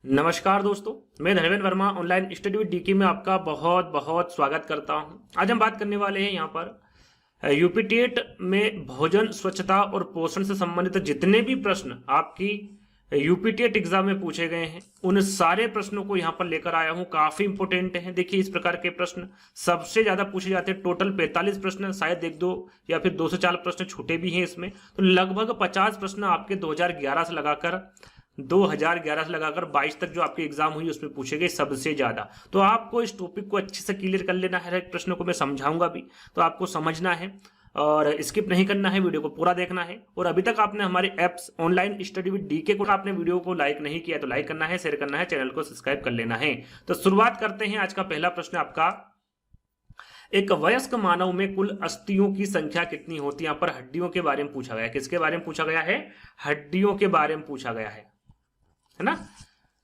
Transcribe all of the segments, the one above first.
नमस्कार दोस्तों, मैं Dharmendra Verma online study with DK में आपका बहुत बहुत स्वागत करता हूं। आज हम बात करने वाले हैं यहाँ पर यूपी टेट में भोजन स्वच्छता और पोषण से संबंधित जितने भी प्रश्न आपकी यूपी टेट एग्जाम में पूछे गए हैं उन सारे प्रश्नों को यहाँ पर लेकर आया हूँ। काफी इंपोर्टेंट हैं। देखिए, इस प्रकार के प्रश्न सबसे ज्यादा पूछे जाते हैं। टोटल 45 प्रश्न, शायद एक दो या फिर 2 से 4 प्रश्न छूटे भी हैं इसमें। तो लगभग 50 प्रश्न आपके 2011 से लगाकर 22 तक जो आपकी एग्जाम हुई उसमें पूछे गए सबसे ज्यादा। तो आपको इस टॉपिक को अच्छे से क्लियर कर लेना है। हर एक प्रश्नों को मैं समझाऊंगा भी, तो आपको समझना है और स्किप नहीं करना है, वीडियो को पूरा देखना है। और अभी तक आपने हमारे apps online study with DK को आपने वीडियो को लाइक नहीं किया तो लाइक करना है, शेयर करना है, चैनल को सब्सक्राइब कर लेना है। तो शुरुआत करते हैं। आज का पहला प्रश्न आपका, एक वयस्क मानव में कुल अस्थियों की संख्या कितनी होती है? यहाँ पर हड्डियों के बारे में पूछा गया है। किसके बारे में पूछा गया है? हड्डियों के बारे में पूछा गया है ना,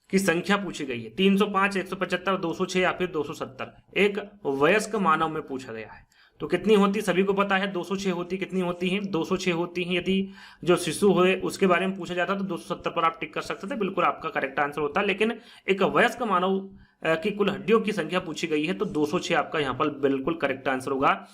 की संख्या पूछी गई है। 305, 175, 206 या फिर 270 एक वयस्क मानव में पूछा गया है। तो कितनी होती, सभी को पता है 206 होती। कितनी होती है? 206 होती है। यदि जो शिशु हुए उसके बारे में पूछा जाता तो 270 पर आप टिक कर सकते थे, बिल्कुल आपका करेक्ट आंसर होता। लेकिन एक वयस्क मानव की कुल हड्डियों की संख्या पूछी गई है तो 206 आपका यहाँ पर बिल्कुल करेक्ट आंसर होगा।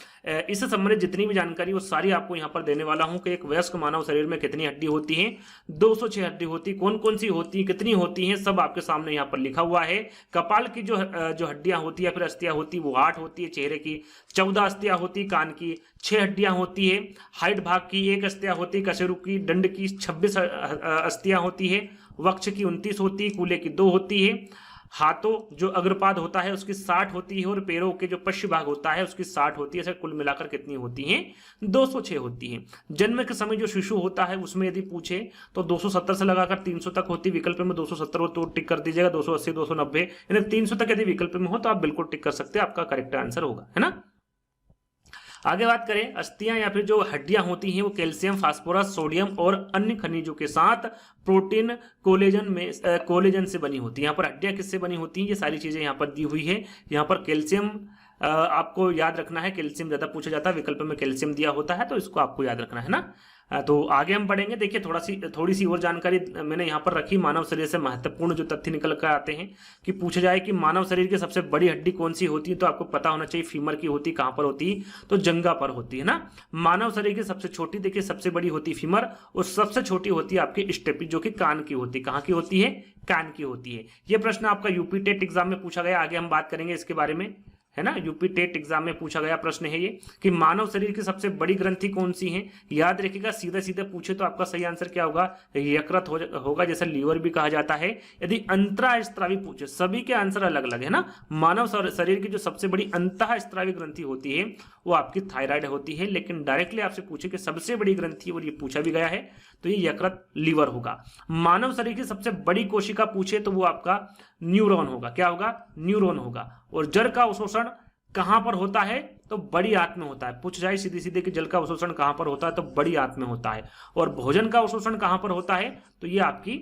इससे संबंधित जितनी भी जानकारी वो सारी आपको यहाँ पर देने वाला हूँ कि एक वयस्क मानव शरीर में कितनी हड्डी होती है। 206 हड्डी होती। कौन कौन सी होती है, कितनी होती है, सब आपके सामने यहाँ पर लिखा हुआ है। कपाल की जो हड्डियां होती है, फिर अस्थियां होती, वो 8 होती है। चेहरे की 14 अस्थियां होती। कान की 6 हड्डियां होती है। हाइट भाग की 1 अस्थियां होती। कशेरु की दंड की 26 अस्थियां होती है। वक्ष की 29 होती है। कूल्हे की 2 होती है। हाथों जो अग्रपाद होता है उसकी 60 होती है और पैरों के जो पश्चिम भाग होता है उसकी 60 होती है। ऐसे कुल मिलाकर कितनी होती हैं? 206 होती हैं। जन्म के समय जो शिशु होता है उसमें यदि पूछे तो 270 से लगाकर 300 तक होती। विकल्प में 270 हो तो टिक कर दीजिएगा। 280, 290 यानी 300 तक यदि विकल्प में हो तो आप बिल्कुल टिक कर सकते हैं, आपका करेक्ट आंसर होगा, है ना। आगे बात करें, अस्थियां या फिर जो हड्डियां होती हैं वो कैल्शियम, फास्फोरस, सोडियम और अन्य खनिजों के साथ प्रोटीन, कोलेजन से बनी होती है। यहाँ पर हड्डियां किससे बनी होती हैं, ये सारी चीजें यहाँ पर दी हुई है। यहाँ पर कैल्शियम आपको याद रखना है, कैल्शियम ज्यादा पूछा जाता है, विकल्प में कैल्शियम दिया होता है तो इसको आपको याद रखना है ना। तो आगे हम बढ़ेंगे। देखिए, थोड़ी सी और जानकारी मैंने यहाँ पर रखी। मानव शरीर से महत्वपूर्ण जो तथ्य निकल कर आते हैं कि पूछा जाए कि मानव शरीर की सबसे बड़ी हड्डी कौन सी होती है, तो आपको पता होना चाहिए फीमर की होती। कहां पर होती? तो जंघा पर होती है ना। मानव शरीर की सबसे छोटी, देखिए, सबसे बड़ी होती फीमर और सबसे छोटी होती है आपकी स्टेपी जो कि कान की होती। कहां की होती है? कान की होती है। यह प्रश्न आपका यूपी टेट एग्जाम में पूछा गया। आगे हम बात करेंगे इसके बारे में, है ना। यूपी टेट एग्जाम में पूछा गया प्रश्न है ये कि मानव शरीर की सबसे बड़ी ग्रंथि कौन सी है। याद रखिएगा, सीधे सीधे पूछे तो आपका सही आंसर क्या होगा? यकृत होगा, जैसे लीवर भी कहा जाता है। यदि अंतःस्रावी पूछे, सभी के आंसर अलग अलग है ना। मानव शरीर की जो सबसे बड़ी अंतःस्रावी ग्रंथि होती है वो आपकी थायराइड होती है। लेकिन डायरेक्टली आपसे पूछे कि सबसे बड़ी ग्रंथि, और ये पूछा भी गया है, तो ये यकृत, लीवर होगा। मानव शरीर की सबसे बड़ी कोशिका पूछे तो वो आपका न्यूरॉन होगा। क्या होगा? न्यूरॉन होगा। और जल का अवशोषण कहां पर होता है? तो बड़ी आंत में होता है। पूछ जाए सीधे सीधे कि जल का अवशोषण कहां पर होता है, तो बड़ी आंत में होता है। और भोजन का अवशोषण कहां पर होता है? तो ये आपकी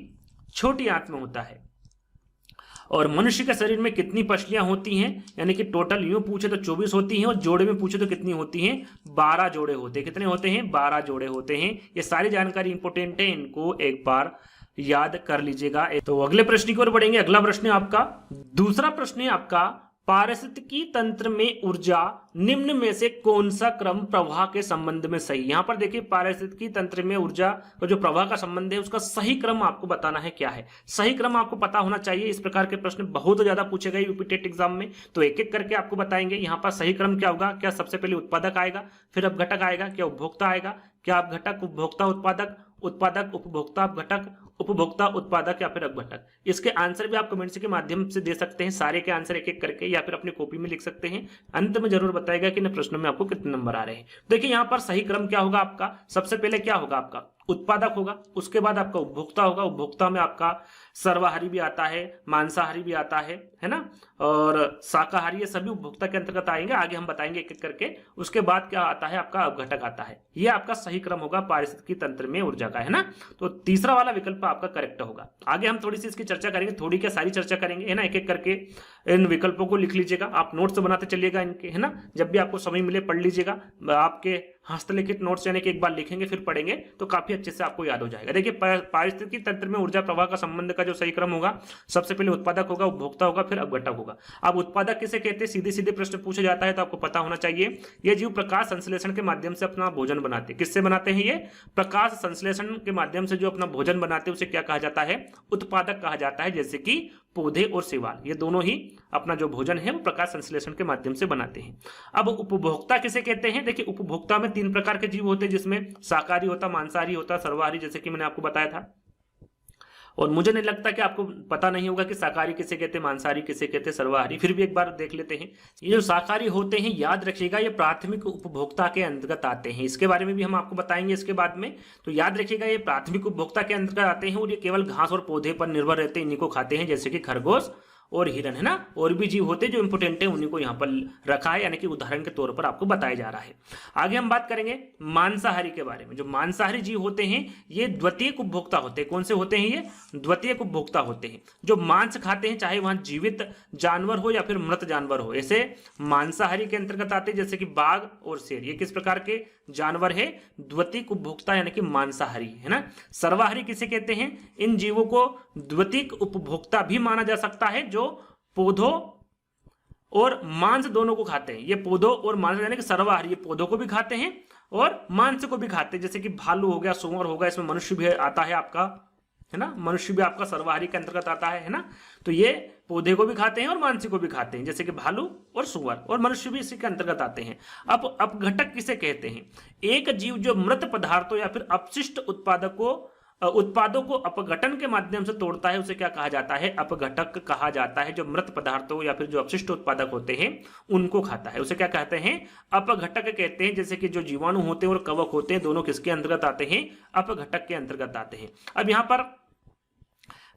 छोटी आंत में होता है। और मनुष्य के शरीर में कितनी पसलियां होती हैं? यानी कि टोटल यूं पूछे तो 24 होती हैं और जोड़े में पूछे तो कितनी होती हैं? 12 जोड़े होते हैं। कितने होते हैं? 12 जोड़े होते हैं। ये सारी जानकारी इंपोर्टेंट है, इनको एक बार याद कर लीजिएगा। तो अगले प्रश्न की ओर बढ़ेंगे। अगला प्रश्न है आपका, दूसरा प्रश्न है आपका, पारिस्थितिकी तंत्र में ऊर्जा निम्न में से कौन सा क्रम प्रवाह के संबंध में सही? यहां पर देखिए, पारिस्थितिकी तंत्र में ऊर्जा का जो प्रवाह का संबंध है उसका सही क्रम आपको बताना है। क्या है सही क्रम? आपको पता होना चाहिए। इस प्रकार के प्रश्न बहुत ज्यादा पूछे गए यूपी टेट एग्जाम में, तो एक एक करके आपको बताएंगे। यहाँ पर सही क्रम क्या होगा? क्या सबसे पहले उत्पादक आएगा, फिर अपघटक आएगा, क्या उपभोक्ता आएगा, क्या अपघटक, उपभोक्ता, उत्पादक, उत्पादक, उपभोक्ता, अपघटक, उपभोक्ता, उत्पादक या फिर अपघटक? इसके आंसर भी आप कमेंट्स के माध्यम से दे सकते हैं, सारे के आंसर एक एक करके, या फिर अपनी कॉपी में लिख सकते हैं। अंत में जरूर बताएगा कि इन प्रश्नों में आपको कितने नंबर आ रहे हैं। देखिए, यहाँ पर सही क्रम क्या होगा आपका? सबसे पहले क्या होगा आपका? उत्पादक होगा, उसके बाद आपका उपभोक्ता होगा। उपभोक्ता में आपका सर्वाहारी भी आता है, मांसाहारी भी आता है ना, और शाकाहारी, ये सभी उपभोक्ता के अंतर्गत आएंगे। आगे हम बताएंगे एक एक करके। उसके बाद क्या आता है? आपका अपघटक आता है। ये आपका सही क्रम होगा पारिस्थितिकी तंत्र में ऊर्जा का, है ना। तो तीसरा वाला विकल्प आपका करेक्ट होगा। आगे हम थोड़ी सी इसकी चर्चा करेंगे, थोड़ी क्या सारी चर्चा करेंगे, है ना। एक एक करके इन विकल्पों को लिख लीजिएगा, आप नोट्स बनाते चलिएगा इनके, है ना। जब भी आपको समय मिले पढ़ लीजिएगा। आपके हस्तलिखित नोट्स यानी कि एक बार लिखेंगे फिर पढ़ेंगे तो काफी अच्छे से आपको याद हो जाएगा। देखिए पारिस्थितिकी तंत्र में ऊर्जा प्रवाह का संबंध का जो सही क्रम होगा, सबसे पहले उत्पादक होगा, उपभोक्ता होगा, फिर अपघटक होगा। अब उत्पादक किसे कहते हैं, सीधे सीधे प्रश्न पूछा जाता है तो आपको पता होना चाहिए। ये जीव प्रकाश संश्लेषण के माध्यम से अपना भोजन बनाते हैं। किससे बनाते हैं? ये प्रकाश संश्लेषण के माध्यम से जो अपना भोजन बनाते हैं उसे क्या कहा जाता है? उत्पादक कहा जाता है। जैसे कि पौधे और शैवाल, ये दोनों ही अपना जो भोजन है वो प्रकाश संश्लेषण के माध्यम से बनाते हैं। अब उपभोक्ता किसे कहते हैं? देखिए उपभोक्ता में 3 प्रकार के जीव होते हैं, जिसमें शाकाहारी होता, मांसाहारी होता, सर्वाहारी, जैसे कि मैंने आपको बताया था। और मुझे नहीं लगता कि आपको पता नहीं होगा कि शाकाहारी किसे कहते हैं, मांसाहारी किसे कहते हैं, सर्वाहारी। फिर भी एक बार देख लेते हैं। ये जो शाकाहारी होते हैं, याद रखिएगा, ये प्राथमिक उपभोक्ता के अंतर्गत आते हैं। इसके बारे में भी हम आपको बताएंगे इसके बाद में। तो याद रखिएगा, ये प्राथमिक उपभोक्ता के अंतर्गत आते हैं और ये केवल घास और पौधे पर निर्भर रहते हैं, इन्हीं को खाते हैं, जैसे कि खरगोश और हिरन, है ना। और भी जीव होते हैं जो इंपोर्टेंट है, उन्हीं को यहाँ पर रखा है, यानी कि उदाहरण के तौर पर आपको बताया जा रहा है। आगे हम बात करेंगे मांसाहारी के बारे में। जो मांसाहारी जीव होते हैं ये द्वितीयक उपभोक्ता होते हैं। कौन से होते हैं? ये द्वितीयक उपभोक्ता होते हैं, जो मांस खाते हैं, चाहे वहां जीवित जानवर हो या फिर मृत जानवर हो। ऐसे मांसाहारी के अंतर्गत आते हैं, जैसे कि बाघ और शेर। ये किस प्रकार के जानवर है? द्वितीयक उपभोक्ता यानी कि मांसाहारी, है ना। सर्वाहारी किसे कहते हैं? इन जीवों को द्वितीयक उपभोक्ता भी माना जा सकता है, जो पौधों और मांस दोनों को खाते हैं। ये पौधों और मांस यानी कि सर्वाहारी, ये पौधों को भी खाते हैं और मांस को भी खाते हैं, जैसे कि भालू हो गया, सूअर हो गया, इसमें मनुष्य भी आता है आपका, है ना। मनुष्य भी आपका सर्वाहारी के अंतर्गत आता है ना। तो ये पौधे को भी खाते हैं और मांस को भी खाते हैं, जैसे कि भालू और सूअर, और मनुष्य भी इसी के अंतर्गत आते हैं। अब अपघटक किसे कहते हैं? एक जीव जो मृत पदार्थों या फिर अपशिष्ट उत्पादों को अपघटन के माध्यम से तोड़ता है, उसे क्या कहा जाता है? अपघटक कहा जाता है। जो मृत पदार्थों या फिर जो अपशिष्ट उत्पादक होते हैं उनको खाता है, उसे क्या कहते हैं? अपघटक कहते हैं। जैसे कि जो जीवाणु होते हैं और कवक होते हैं, दोनों किसके अंतर्गत आते हैं? अपघटक के अंतर्गत आते हैं। अब यहाँ पर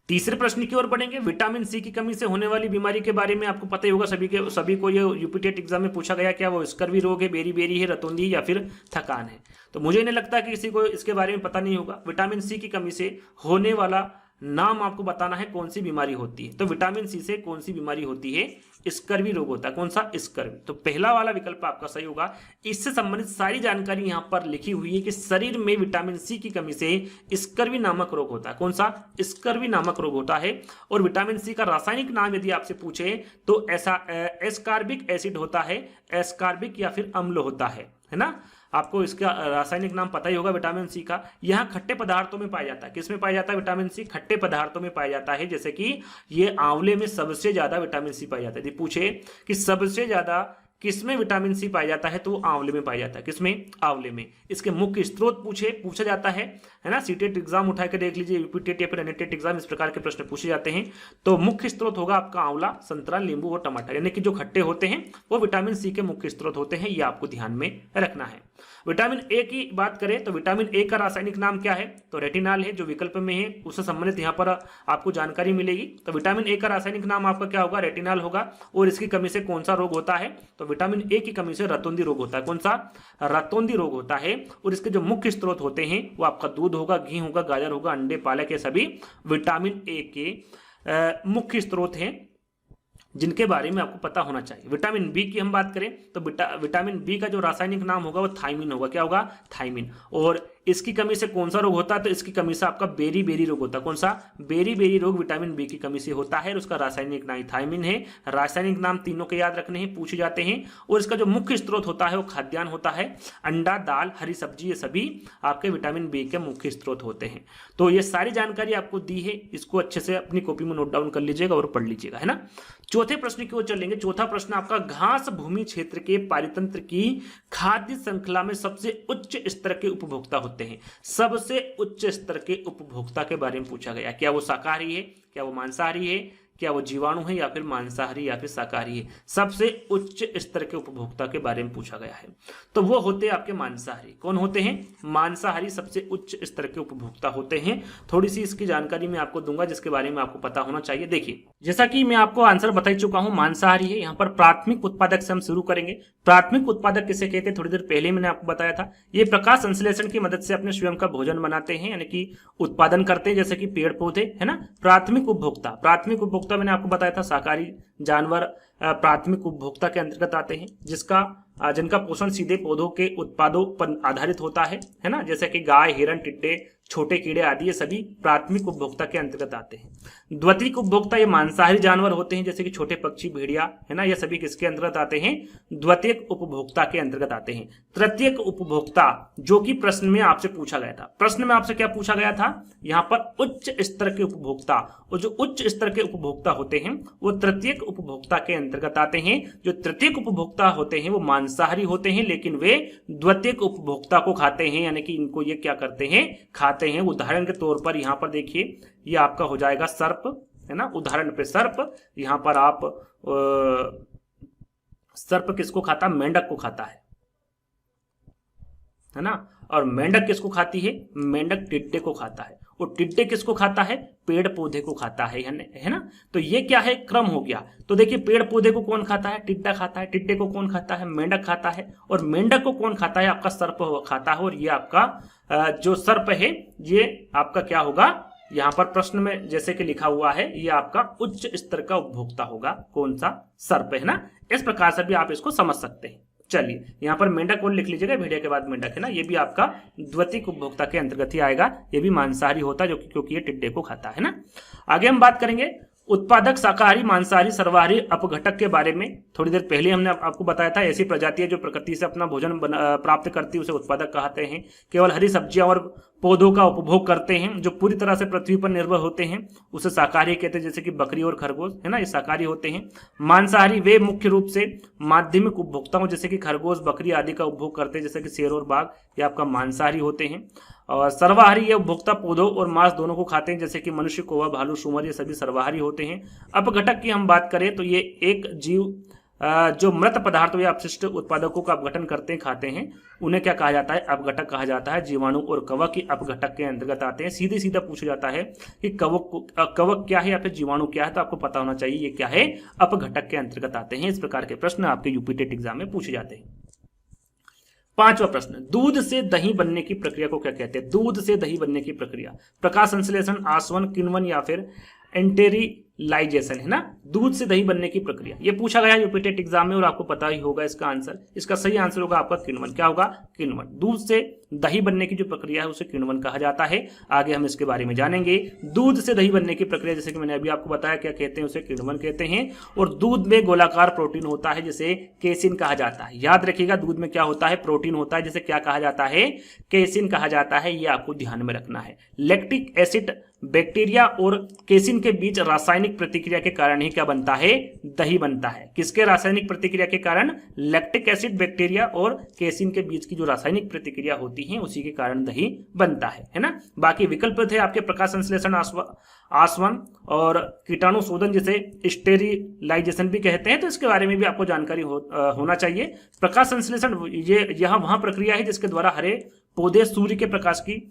तीसरे प्रश्न की ओर बढ़ेंगे। विटामिन सी की कमी से होने वाली बीमारी के बारे में आपको पता ही होगा, सभी को ये यूपीटेट एग्जाम में पूछा गया। क्या वो स्कर्वी रोग है, बेरी बेरी है, रतौंधी या फिर थकान है? तो मुझे नहीं लगता कि किसी को इसके बारे में पता नहीं होगा। विटामिन सी की कमी से होने वाला नाम आपको बताना है, कौन सी बीमारी होती है। तो विटामिन सी से कौन सी बीमारी होती है? स्कर्वी रोग होता है। कौन सा? स्कर्वी। तो पहला वाला विकल्प आपका सही होगा। इससे संबंधित सारी जानकारी यहां पर लिखी हुई है कि शरीर में विटामिन सी की कमी से स्कर्वी नामक रोग होता है। कौन सा? स्कर्वी नामक रोग होता है। और विटामिन सी का रासायनिक नाम यदि आपसे पूछे तो ऐसा एस्कॉर्बिक एसिड होता है, एस्कॉर्बिक या फिर अम्ल होता है ना। आपको इसका रासायनिक नाम पता ही होगा विटामिन सी का। यह खट्टे पदार्थों में पाया जाता है। किस में पाया जाता है विटामिन सी? खट्टे पदार्थों में पाया जाता है। जैसे कि ये आंवले में सबसे ज्यादा विटामिन सी पाया जाता है। यदि पूछे कि सबसे ज्यादा किसमें विटामिन सी पाया जाता है तो वो आंवले में पाया जाता है। किसमें? आंवले में। इसके मुख्य स्रोत पूछा जाता है ना। सीटेट एग्जाम उठा के देख लीजिए, यूपीटेट या फिर एनईटेट एग्जाम, इस प्रकार के प्रश्न पूछे जाते हैं। तो मुख्य स्रोत होगा आपका आंवला, संतरा, नींबू और टमाटर, यानी कि जो खट्टे होते हैं वो विटामिन सी के मुख्य स्रोत होते हैं। ये आपको ध्यान में रखना है। विटामिन ए की बात करें तो विटामिन ए का रासायनिक नाम क्या है? तो रेटिनॉल है, जो विकल्प में है उससे संबंधित यहाँ पर आपको जानकारी मिलेगी। तो विटामिन ए का रासायनिक नाम आपका क्या होगा? रेटिनॉल होगा। और इसकी कमी से कौन सा रोग होता है? तो विटामिन ए की कमी से रतौंधी रोग होता है। कौन सा? रतौंधी रोग होता है। और इसके जो मुख्य स्रोत होते हैं वो आपका दूध होगा, घी होगा, गाजर होगा, अंडे, पालक, ये सभी विटामिन ए के मुख्य स्रोत हैं, जिनके बारे में आपको पता होना चाहिए। विटामिन बी की हम बात करें तो विटामिन बी का जो रासायनिक नाम होगा वो थायमिन होगा। क्या होगा? थायमिन। और इसकी कमी से कौन सा रोग होता है? तो इसकी कमी से आपका बेरी बेरी रोग होता है। कौन सा? बेरी बेरी रोग विटामिन बी की कमी से होता है। और उसका रासायनिक नाम थायमिन है। रासायनिक नाम तीनों के याद रखने हैं, पूछे जाते हैं। और इसका जो मुख्य स्रोत होता है वो खाद्यान्न होता है। अंडा, दाल, हरी सब्जी, ये सभी आपके विटामिन बी के मुख्य स्रोत होते हैं। तो ये सारी जानकारी आपको दी है, इसको अच्छे से अपनी कॉपी में नोट डाउन कर लीजिएगा और पढ़ लीजिएगा, है ना। चौथे प्रश्न की ओर चलेंगे। चौथा प्रश्न आपका, घास भूमि क्षेत्र के पारितंत्र की खाद्य श्रृंखला में सबसे उच्च स्तर के उपभोक्ता होते हैं। सबसे उच्च स्तर के उपभोक्ता के बारे में पूछा गया। क्या वो शाकाहारी है, क्या वो मांसाहारी है, क्या वो जीवाणु है, या फिर मांसाहारी या फिर शाकाहारी है? सबसे उच्च स्तर के उपभोक्ता के बारे में पूछा गया है। तो वो होते हैं आपके मांसाहारी। कौन होते हैं? मांसाहारी सबसे उच्च स्तर के उपभोक्ता होते हैं। थोड़ी सी इसकी जानकारी मैं आपको दूंगा जिसके बारे में आपको पता होना चाहिए। देखिए, जैसा कि मैं आपको आंसर बता चुका हूं, मांसाहारी है। यहाँ पर प्राथमिक उत्पादक से हम शुरू करेंगे। प्राथमिक उत्पादक किसे कहते हैं? थोड़ी देर पहले मैंने आपको बताया था। ये प्रकाश संश्लेषण की मदद से अपने स्वयं का भोजन बनाते हैं, यानी कि उत्पादन करते हैं, जैसे कि पेड़ पौधे, है ना। प्राथमिक उपभोक्ता, प्राथमिक उपभोक्ता मैंने आपको बताया था शाकाहारी जानवर प्राथमिक उपभोक्ता के अंतर्गत आते हैं, जिसका जिनका पोषण सीधे पौधों के उत्पादों पर आधारित होता है ना, जैसे कि गाय, हिरण, टिड्डे, छोटे कीड़े आदि, ये सभी प्राथमिक उपभोक्ता के अंतर्गत आते हैं। द्वितीयक उपभोक्ता ये मांसाहारी जानवर होते हैं, जैसे कि छोटे पक्षी, भेड़िया, है ना, ये सभी किसके अंतर्गत आते हैं? द्वितीयक उपभोक्ता के अंतर्गत आते हैं। तृतीयक उपभोक्ता, जो कि प्रश्न में आपसे पूछा गया था, प्रश्न में आपसे क्या पूछा गया था? यहाँ पर उच्च स्तर के उपभोक्ता, और जो उच्च स्तर के उपभोक्ता होते हैं वो तृतीयक उपभोक्ता के अंतर्गत आते हैं। जो तृतीयक उपभोक्ता होते हैं वो मांसाहारी होते हैं, लेकिन वे द्वितीयक उपभोक्ता को खाते हैं, यानी कि इनको ये क्या करते हैं? खाते हैं। उदाहरण के तौर पर यहाँ पर देखिए, ये आपका हो जाएगा सर्प, है ना, उदाहरण पे सर्प। यहाँ पर आप सर्प किसको खाता? मेंढक को खाता है ना। और मेंढक किसको खाती है? मेंढक टिड्डे को खाता है। और टिड्डे किसको खाता है? पेड़ पौधे को खाता है ना। तो ये क्या है? क्रम हो गया। तो देखिए, पेड़ पौधे को कौन खाता है? टिड्डा खाता है। टिड्डे को कौन खाता है? मेंढक खाता है। और मेंढक को कौन खाता है? आपका सर्प खाता है। और ये आपका जो सर्प है ये आपका क्या होगा? यहाँ पर प्रश्न में जैसे कि लिखा हुआ है, ये आपका उच्च स्तर का उपभोक्ता होगा। कौन सा? सर्प, है ना। इस प्रकार से भी आप इसको समझ सकते हैं। चलिए, यहाँ पर मेंढक और लिख लीजिएगा, भेड़िया के बाद मेंढक, है ना। ये भी आपका द्वितीयक उपभोक्ता के अंतर्गत ही आएगा। ये भी मांसाहारी होता है, क्योंकि ये टिड्डे को खाता है ना। आगे हम बात करेंगे उत्पादक शाकाहारी, मांसाहारी, सर्वाहारी अपघटक के बारे में। थोड़ी देर पहले हमने आपको बताया था, ऐसी प्रजातियां जो प्रकृति से अपना भोजन प्राप्त करती है उसे उत्पादक कहते हैं। केवल हरी सब्जियां और पौधों का उपभोग करते हैं, जो पूरी तरह से पृथ्वी पर निर्भर होते हैं, उसे शाकाहारी कहते हैं, जैसे कि बकरी और खरगोश, है ना, ये शाकाहारी होते हैं। मांसाहारी वे मुख्य रूप से माध्यमिक उपभोक्ताओं, जैसे कि खरगोश, बकरी आदि का उपभोग करते हैं, जैसे कि शेर और बाघ, ये आपका मांसाहारी होते हैं। और सर्वाहारी ये उपभोक्ता पौधों और मांस दोनों को खाते हैं, जैसे कि मनुष्य, कौवा, भालू, सुअर, ये सभी सर्वाहारी होते हैं। अपघटक की हम बात करें तो ये एक जीव जो मृत पदार्थों या अपशिष्ट उत्पादकों का अपघटन करते हैं, खाते हैं, उन्हें क्या कहा जाता है? अपघटक कहा जाता है। जीवाणु और कवक की अपघटक के अंतर्गत आते हैं। सीधे सीधा पूछा जाता है कि कवक क्या है या फिर जीवाणु क्या है, तो आपको पता होना चाहिए ये क्या है? अपघटक के अंतर्गत आते हैं। इस प्रकार के प्रश्न आपके यूपी टेट एग्जाम में पूछे जाते हैं। पांचवा प्रश्न, दूध से दही बनने की प्रक्रिया को क्या कहते हैं? दूध से दही बनने की प्रक्रिया, प्रकाश संश्लेषण, आसवन, किण्वन या फिर एंटेरिलाइजेशन, है ना। दूध से दही बनने की प्रक्रिया, ये पूछा गया यूपी टेट एग्जाम में और आपको पता ही होगा इसका आंसर। इसका सही आंसर होगा आपका किण्वन। क्या होगा? किण्वन। दूध से दही बनने की जो प्रक्रिया है उसे किण्वन कहा जाता है। आगे हम इसके बारे में जानेंगे। दूध से दही बनने की प्रक्रिया, जैसे कि मैंने अभी आपको बताया, क्या कहते हैं? उसे किण्वन कहते हैं। और दूध में गोलाकार प्रोटीन होता है, जिसे केसिन कहा जाता है। याद रखिएगा, दूध में क्या होता है? प्रोटीन होता है, जिसे क्या कहा जाता है? केसिन कहा जाता है। ये आपको ध्यान में रखना है। लैक्टिक एसिड बैक्टीरिया और केसिन के बीच रासायनिक प्रतिक्रिया के कारण ही क्या बनता है? दही बनता है। किसके रासायनिक प्रतिक्रिया के कारण? लैक्टिक एसिड बैक्टीरिया और केसिन के बीच की जो रासायनिक प्रतिक्रिया होती है उसी के कारण दही बनता है ना। बाकी विकल्प थे आपके प्रकाश संश्लेषण, आसवन और कीटाणु शोधन, जिसे स्टेरिलाइजेशन भी कहते हैं, तो इसके बारे में भी आपको जानकारी होना चाहिए। प्रकाश संश्लेषण ये यह वहां प्रक्रिया है जिसके द्वारा हरे पौधे सूर्य के प्रकाश की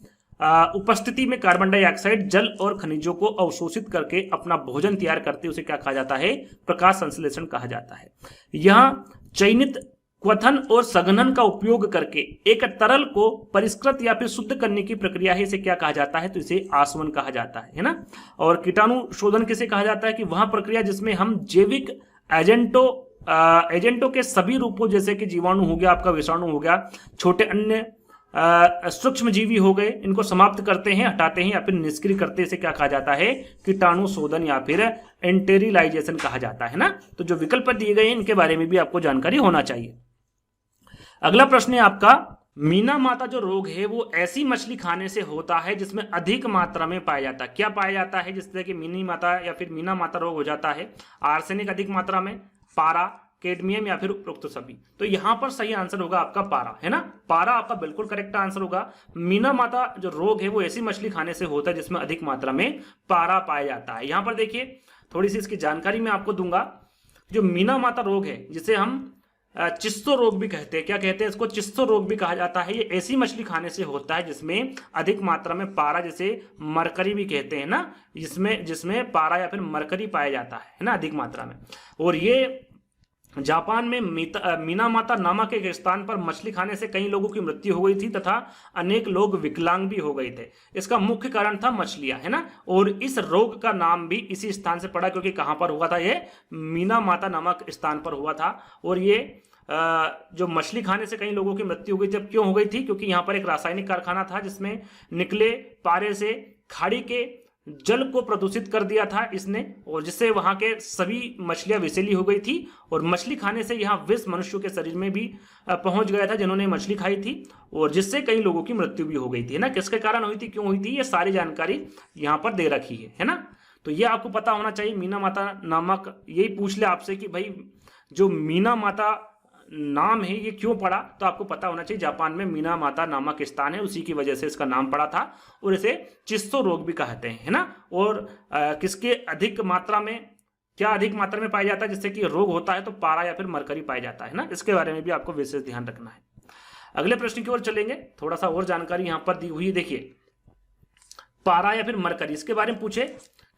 उपस्थिति में कार्बन डाइऑक्साइड, जल और खनिजों को अवशोषित करके अपना भोजन तैयार करते हैं, उसे क्या कहा जाता है? प्रकाश संश्लेषण कहा जाता है। यह चयनित क्वथन और सघनन का उपयोग करके एक तरल को परिष्कृत या फिर शुद्ध करने की प्रक्रिया है, इसे क्या कहा जाता है? तो इसे आसवन कहा जाता है ना। और कीटाणु शोधन किसे कहा जाता है? कि वह प्रक्रिया जिसमें हम जैविक एजेंटों के सभी रूपों, जैसे कि जीवाणु हो गया, आपका विषाणु हो गया, छोटे अन्य सूक्ष्म जीवी हो गए, इनको समाप्त करते हैं, हटाते हैं या फिर निष्क्रिय करते हैं, इसे क्या कहा जाता है? कीटाणु शोधन या फिर एंटेरिलाइजेशन कहा जाता है ना। तो जो विकल्प दिए गए हैं इनके बारे में भी आपको जानकारी होना चाहिए। अगला प्रश्न है आपका, मीना माता जो रोग है वो ऐसी मछली खाने से होता है जिसमें अधिक मात्रा में पाया जाता है। क्या पाया जाता है जिससे कि मिनी माता या फिर मीना माता रोग हो जाता है? आर्सेनिक अधिक मात्रा में, पारा, कैडमियम या फिर उपरोक्त सभी। तो यहां पर सही आंसर होगा आपका पारा, है ना। पारा आपका बिल्कुल करेक्ट आंसर होगा। मीना माता जो रोग है वो ऐसी मछली खाने से होता है जिसमें अधिक मात्रा में पारा पाया जाता है। यहां पर देखिए, थोड़ी सी इसकी जानकारी मैं आपको दूंगा। जो मीना माता रोग है, जिसे हम चिस्सो रोग भी कहते हैं, क्या कहते हैं इसको? चिस्सो रोग भी कहा जाता है। ये ऐसी मछली खाने से होता है जिसमें अधिक मात्रा में पारा, जिसे मरकरी भी कहते हैं ना, जिसमें पारा या फिर मरकरी पाया जाता है ना, अधिक मात्रा में। और ये जापान में मीना माता नामक एक स्थान पर मछली खाने से कई लोगों की मृत्यु हो गई थी तथा अनेक लोग विकलांग भी हो गए थे। इसका मुख्य कारण था मछलियां, है ना। और इस रोग का नाम भी इसी स्थान से पड़ा, क्योंकि कहां पर हुआ था? ये मीना माता नामक स्थान पर हुआ था। और ये जो मछली खाने से कई लोगों की मृत्यु हो गई थी। अब क्यों हो गई थी? क्योंकि यहाँ पर एक रासायनिक कारखाना था जिसमें निकले पारे से खाड़ी के जल को प्रदूषित कर दिया था इसने, और जिससे वहां के सभी मछलियां विषैली हो गई थी, और मछली खाने से यहाँ विष मनुष्यों के शरीर में भी पहुंच गया था जिन्होंने मछली खाई थी, और जिससे कई लोगों की मृत्यु भी हो गई थी, है ना। किसके कारण हुई थी, क्यों हुई थी, ये सारी जानकारी यहाँ पर दे रखी है ना। तो ये आपको पता होना चाहिए। मीना माता नामक, यही पूछ ले आपसे कि भाई जो मीना माता नाम है ये क्यों पड़ा, तो आपको पता होना चाहिए जापान में मीना माता नामक स्थान है, उसी की वजह से इसका नाम पड़ा था, और इसे चिस्सो रोग भी कहते हैं, है ना। और किसके अधिक मात्रा में, क्या अधिक मात्रा में पाया जाता है जिससे कि रोग होता है, तो पारा या फिर मरकरी पाया जाता है ना। इसके बारे में भी आपको विशेष ध्यान रखना है। अगले प्रश्न की ओर चलेंगे, थोड़ा सा और जानकारी यहां पर दी हुई है। देखिए पारा या फिर मरकरी, इसके बारे में पूछे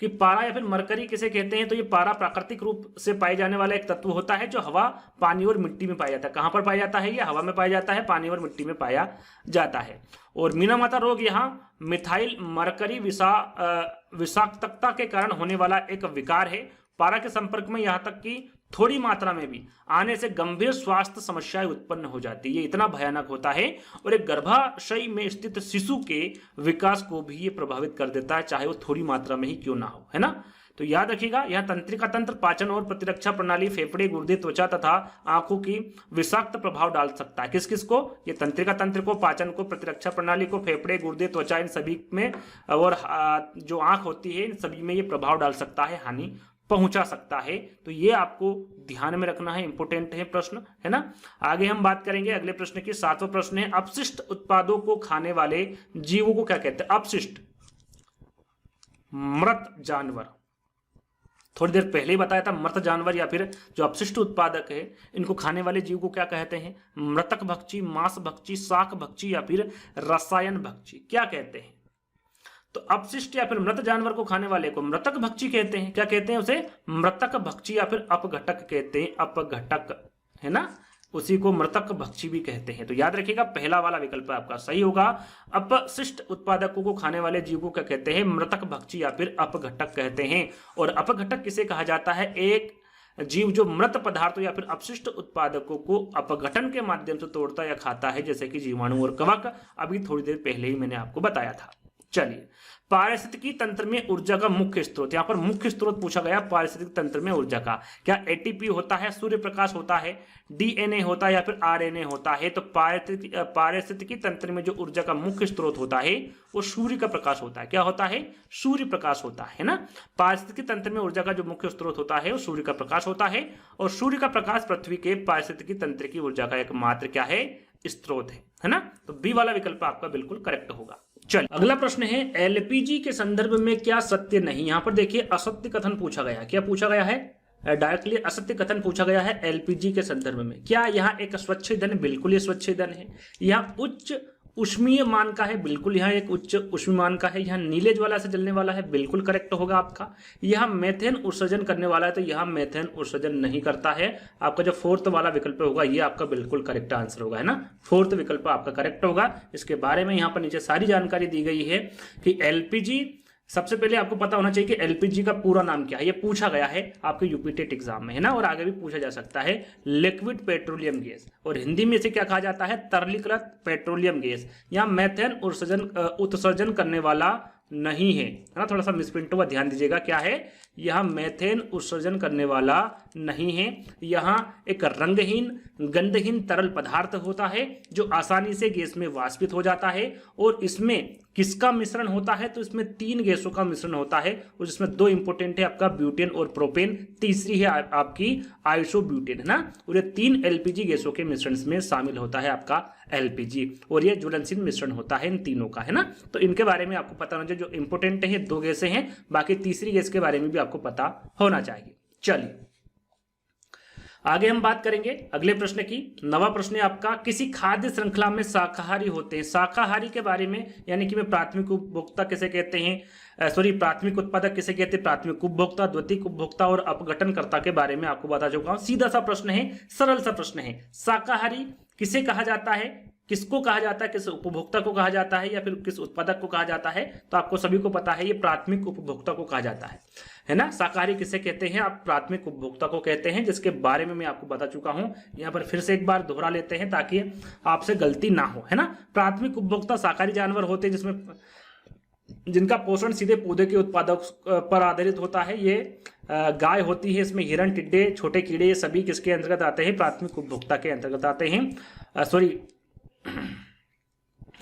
कि पारा या फिर मरकरी किसे कहते हैं, तो ये पारा प्राकृतिक रूप से पाए जाने वाला एक तत्व होता है जो हवा, पानी और मिट्टी में पाया जाता है। कहां पर पाया जाता है? ये हवा में पाया जाता है, पानी और मिट्टी में पाया जाता है। और मीना माता रोग यहाँ मिथाइल मरकरी विषाक्तता के कारण होने वाला एक विकार है। पारा के संपर्क में यहाँ तक कि थोड़ी मात्रा में भी आने से गंभीर स्वास्थ्य समस्याएं उत्पन्न हो जाती है। ये इतना भयानक होता है, और एक गर्भाशय में स्थित शिशु के विकास को भी ये प्रभावित कर देता है, चाहे वो थोड़ी मात्रा में ही क्यों ना हो, है ना। तो याद रखिएगा, यहाँ तंत्रिका तंत्र, पाचन और प्रतिरक्षा प्रणाली, फेफड़े, गुर्दे, त्वचा तथा आंखों की विषाक्त प्रभाव डाल सकता है। किस किस को? ये तंत्रिका तंत्र को, पाचन को, प्रतिरक्षा प्रणाली को, फेफड़े, गुर्दे, त्वचा, इन सभी में, और जो आंख होती है इन सभी में ये प्रभाव डाल सकता है, हानि पहुंचा सकता है। तो ये आपको ध्यान में रखना है, इंपोर्टेंट है प्रश्न, है ना। आगे हम बात करेंगे अगले प्रश्न की। 7वां प्रश्न है, अपशिष्ट उत्पादों को खाने वाले जीवों को क्या कहते हैं? अपशिष्ट, मृत जानवर, थोड़ी देर पहले ही बताया था। मृत जानवर या फिर जो अपशिष्ट उत्पादक है, इनको खाने वाले जीव को क्या कहते हैं? मृतक भक्षी, मांस भक्षी, शाक भक्षी या फिर रसायन भक्षी, क्या कहते हैं? तो अपशिष्ट या फिर मृत जानवर को खाने वाले को मृतक भक्षी कहते हैं। क्या कहते हैं उसे? मृतक भक्षी या फिर अपघटक कहते हैं, अपघटक, है ना। उसी को मृतक भक्षी भी कहते हैं। तो याद रखिएगा, पहला वाला विकल्प आपका सही होगा। अपशिष्ट उत्पादकों को खाने वाले जीव को क्या कहते हैं? मृतक भक्षी या फिर अपघटक कहते हैं। और अपघटक किसे कहा जाता है? एक जीव जो मृत पदार्थों या फिर अपशिष्ट उत्पादकों को अपघटन के माध्यम से तोड़ता या खाता है, जैसे कि जीवाणु और कवक। अभी थोड़ी देर पहले ही मैंने आपको बताया था। चलिए, पारिस्थितिकी तंत्र में ऊर्जा का मुख्य स्रोत, यहां पर मुख्य स्रोत पूछा गया पारिस्थितिकी तंत्र में ऊर्जा का। क्या एटीपी होता है, सूर्य प्रकाश होता है, डीएनए होता है या फिर आरएनए होता है? तो पारिस्थितिकी तंत्र में जो ऊर्जा का मुख्य स्रोत होता है वो सूर्य का प्रकाश होता है। क्या होता है? सूर्य प्रकाश होता है ना। पारिस्थितिकी तंत्र में ऊर्जा का जो मुख्य स्रोत होता है वो सूर्य का प्रकाश होता है, और सूर्य का प्रकाश पृथ्वी के पारिस्थितिकी तंत्र की ऊर्जा का एकमात्र क्या है? स्रोत है ना। तो बी वाला विकल्प आपका बिल्कुल करेक्ट होगा। चल अगला प्रश्न है, एलपीजी के संदर्भ में क्या सत्य नहीं? यहां पर देखिए असत्य कथन पूछा गया। क्या पूछा गया है? डायरेक्टली असत्य कथन पूछा गया है एलपीजी के संदर्भ में। क्या यहाँ एक स्वच्छ ईंधन? बिल्कुल ये स्वच्छ ईंधन है। यहाँ उच्च उष्मीय मान का है, बिल्कुल यहाँ एक उच्च उष्मीय मान का है। यहाँ नीले ज्वाला से जलने वाला है, बिल्कुल करेक्ट होगा आपका। यहाँ मेथेन उत्सर्जन करने वाला है, तो यहाँ मेथेन उत्सर्जन नहीं करता है। आपका जो फोर्थ वाला विकल्प होगा ये आपका बिल्कुल करेक्ट आंसर होगा, है ना। फोर्थ विकल्प आपका करेक्ट होगा। इसके बारे में यहाँ पर नीचे सारी जानकारी दी गई है कि एलपीजी, सबसे पहले आपको पता होना चाहिए कि एलपीजी का पूरा नाम क्या है। ये पूछा गया है आपके यूपी टेट एग्जाम में, है ना, और आगे भी पूछा जा सकता है। लिक्विड पेट्रोलियम गैस, और हिंदी में इसे क्या कहा जाता है? तरलीकृत पेट्रोलियम गैस। यहाँ मेथेन उत्सर्जन करने वाला नहीं है ना। थोड़ा सा मिसप्रिंट हुआ, ध्यान दीजिएगा। क्या है? यहाँ मेथेन उत्सर्जन करने वाला नहीं है। यहाँ एक रंगहीन गंधहीन तरल पदार्थ होता है जो आसानी से गैस में वाष्पित हो जाता है। और इसमें किसका मिश्रण होता है? तो इसमें 3 गैसों का मिश्रण होता है, और जिसमें 2 इंपोर्टेंट है आपका ब्यूटेन और प्रोपेन, तीसरी है आपकी आइसोब्यूटेन, है ना। और ये 3 एलपीजी गैसों के मिश्रण में शामिल होता है आपका एलपीजी, और ये ज्वलनशील मिश्रण होता है इन तीनों का, है ना। तो इनके बारे में आपको पता होना चाहिए। जो इंपोर्टेंट है 2 गैसें हैं, बाकी तीसरी गैस के बारे में भी आपको पता होना चाहिए। चलिए आगे हम बात करेंगे अगले प्रश्न की। 9वां प्रश्न है आपका, किसी खाद्य श्रृंखला में शाकाहारी होते हैं। शाकाहारी के बारे में, यानी कि मैं प्राथमिक उपभोक्ता किसे कहते हैं, प्राथमिक उत्पादक किसे कहते हैं, प्राथमिक उपभोक्ता, द्वितीयक उपभोक्ता और अपघटनकर्ता के बारे में आपको बता चुका हूं। सीधा सा प्रश्न है, सरल सा प्रश्न है। शाकाहारी किसे कहा जाता है? किसको कहा जाता है, किस उपभोक्ता को कहा जाता है या फिर किस उत्पादक को कहा जाता है, तो आपको सभी को पता है ये प्राथमिक उपभोक्ता को कहा जाता है ना। शाकाहारी किसे कहते हैं, आप प्राथमिक उपभोक्ता को कहते हैं, जिसके बारे में मैं आपको बता चुका हूं। यहाँ पर फिर से एक बार दोहरा लेते हैं ताकि आपसे गलती ना हो, है ना। प्राथमिक उपभोक्ता शाकाहारी जानवर होते हैं जिसमें जिनका पोषण सीधे पौधे के उत्पादक पर आधारित होता है। ये गाय होती है, इसमें हिरण, टिड्डे, छोटे कीड़े, ये सभी किसके अंतर्गत आते हैं, प्राथमिक उपभोक्ता के अंतर्गत आते हैं।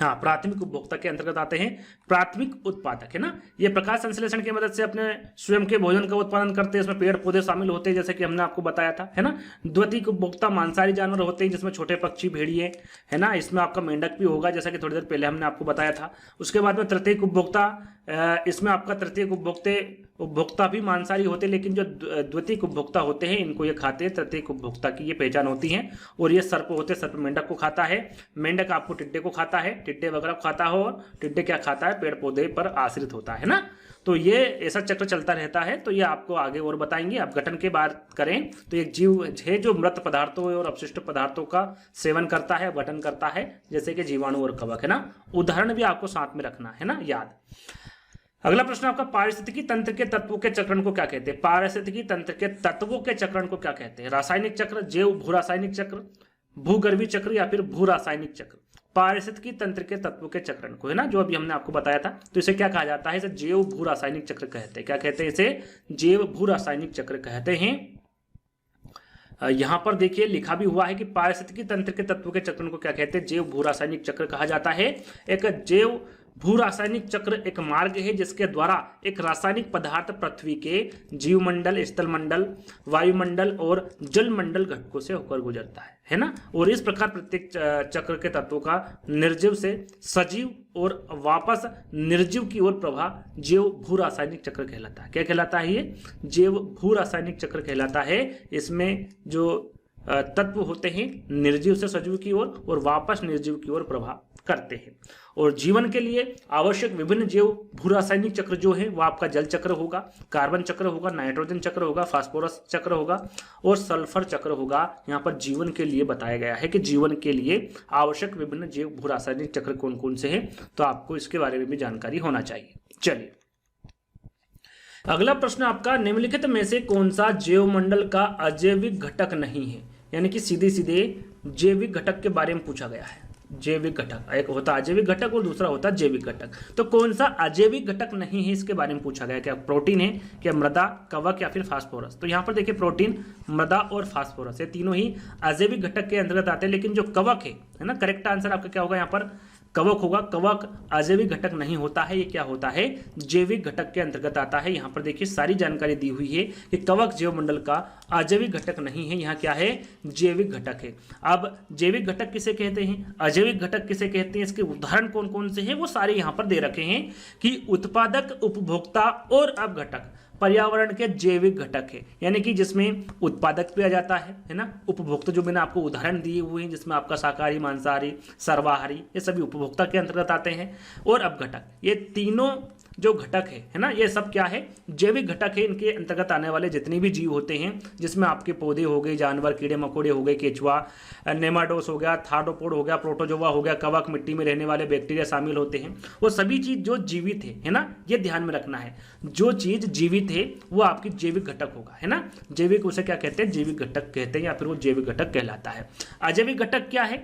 प्राथमिक उपभोक्ता के अंतर्गत आते हैं प्राथमिक उत्पादक, है ना। ये प्रकाश संश्लेषण की मदद से अपने स्वयं के भोजन का उत्पादन करते हैं, इसमें पेड़ पौधे शामिल होते हैं जैसे कि हमने आपको बताया था, है ना। द्वितीयक उपभोक्ता मांसाहारी जानवर होते हैं जिसमें छोटे पक्षी, भेड़िए, है ना, इसमें आपका मेंढक भी होगा जैसा कि थोड़ी देर पहले हमने आपको बताया था। उसके बाद में तृतीयक उपभोक्ता, इसमें आपका तृतीयक उपभोक्ता भी मांसाहारी होते हैं, लेकिन जो द्वितीयक उपभोक्ता होते हैं इनको ये खाते हैं। तृतीयक उपभोक्ता की ये पहचान होती है। और ये सर्प होते हैं, सर्प मेंढक को खाता है, मेंढक आपको टिड्डे को खाता है, टिड्डे वगैरह खाता हो, और टिड्डे क्या खाता है, पेड़ पौधे पर आश्रित होता है ना। तो ये ऐसा चक्र चलता रहता है। तो ये आपको आगे और बताएंगे। अब गठन की बात करें तो एक जीव है जो मृत पदार्थों और अपशिष्ट पदार्थों का सेवन करता है, गठन करता है, जैसे कि जीवाणु और कवक, है ना। उदाहरण भी आपको साथ में रखना है ना, याद। अगला प्रश्न आपका, पारिस्थितिकी तंत्र के तत्वों के चक्रण को क्या कहते हैं। पारिस्थितिकी तंत्र के तत्वों के चक्रण को क्या कहते हैं। रासायनिक चक्र, जैव भू रासायनिक चक्र, भूगर्भीय चक्र या फिर भू रासायनिक चक्र। पारिस्थितिकी तंत्र के तत्वों के चक्रण को, है ना, जो अभी हमने आपको बताया था, तो इसे क्या कहा जाता है, इसे जैव भू रासायनिक चक्र कहते हैं। क्या कहते हैं, इसे जैव भू रासायनिक चक्र कहते हैं। यहां पर देखिए लिखा भी हुआ है कि पारिस्थितिकी तंत्र के तत्वों के चक्रण को क्या कहते हैं, जैव भू रासायनिक चक्र कहा जाता है। एक जैव भू रासायनिक चक्र एक मार्ग है जिसके द्वारा एक रासायनिक पदार्थ पृथ्वी के जीवमंडल, स्थलमंडल, वायुमंडल और जलमंडल घटकों से होकर गुजरता है ना। और इस प्रकार प्रत्येक चक्र के तत्वों का निर्जीव से सजीव और वापस निर्जीव की ओर प्रवाह जैव भू रासायनिक चक्र कहलाता है। क्या कहलाता है, ये जैव भू रासायनिक चक्र कहलाता है। इसमें जो तत्व होते हैं निर्जीव से सजीव की ओर और वापस निर्जीव की ओर प्रवाह करते हैं। और जीवन के लिए आवश्यक विभिन्न जैव भू रासायनिक चक्र जो है वो आपका जल चक्र होगा, कार्बन चक्र होगा, नाइट्रोजन चक्र होगा, फास्फोरस चक्र होगा और सल्फर चक्र होगा। यहाँ पर जीवन के लिए बताया गया है कि जीवन के लिए आवश्यक विभिन्न जैव भू रासायनिक चक्र कौन कौन से हैं, तो आपको इसके बारे में भी जानकारी होना चाहिए। चलिए अगला प्रश्न आपका, निम्नलिखित में से कौन सा जैव मंडल का अजैविक घटक नहीं है। यानी कि सीधे सीधे जैविक घटक के बारे में पूछा गया है। जैविक घटक, एक होता है अजैविक घटक और दूसरा होता है जैविक घटक। तो कौन सा अजैविक घटक नहीं है इसके बारे में पूछा गया। क्या प्रोटीन है, क्या मृदा, कवक या फिर फास्फोरस। तो यहाँ पर देखिए प्रोटीन, मृदा और फास्फोरस ये तीनों ही अजैविक घटक के अंतर्गत आते हैं। लेकिन जो कवक है ना, करेक्ट आंसर आपका क्या होगा, यहाँ पर कवक होगा। कवक अजैविक घटक नहीं होता है, ये क्या होता है, जैविक घटक के अंतर्गत आता है। यहाँ पर देखिए सारी जानकारी दी हुई है कि कवक जैव मंडल का अजैविक घटक नहीं है, यहाँ क्या है, जैविक घटक है। अब जैविक घटक किसे कहते हैं, अजैविक घटक किसे कहते हैं, इसके उदाहरण कौन कौन से हैं वो सारे यहाँ पर दे रखे हैं कि उत्पादक, उपभोक्ता और अपघटक पर्यावरण के जैविक घटक है। यानी कि जिसमें उत्पादक भी आ जाता है ना, उपभोक्ता जो मैंने आपको उदाहरण दिए हुए हैं जिसमें आपका शाकाहारी, मांसाहारी, सर्वाहारी ये सभी उपभोक्ता के अंतर्गत आते हैं। और अपघटक, ये तीनों जो घटक है ना, ये सब क्या है, जैविक घटक है। इनके अंतर्गत आने वाले जितने भी जीव होते हैं जिसमें आपके पौधे हो गए, जानवर, कीड़े मकोड़े हो गए, केचुआ, नेमाटोड्स हो गया, थार्डोपोड हो गया, प्रोटोजोआ हो गया, कवक, मिट्टी में रहने वाले बैक्टीरिया शामिल होते हैं। वो सभी चीज जो जीवित है ना, ये ध्यान में रखना है। जो चीज जीवित है वो आपकी जैविक घटक होगा, है ना। जैविक उसे क्या कहते हैं, जैविक घटक कहते हैं या फिर वो जैविक घटक कहलाता है। अजैविक घटक क्या है,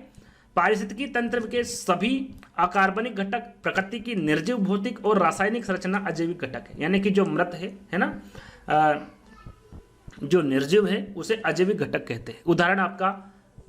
पारिस्थितिकी तंत्र के सभी अकार्बनिक घटक, प्रकृति की निर्जीव भौतिक और रासायनिक संरचना अजैविक घटक है। यानी कि जो मृत है ना, जो निर्जीव है उसे अजैविक घटक कहते हैं। उदाहरण आपका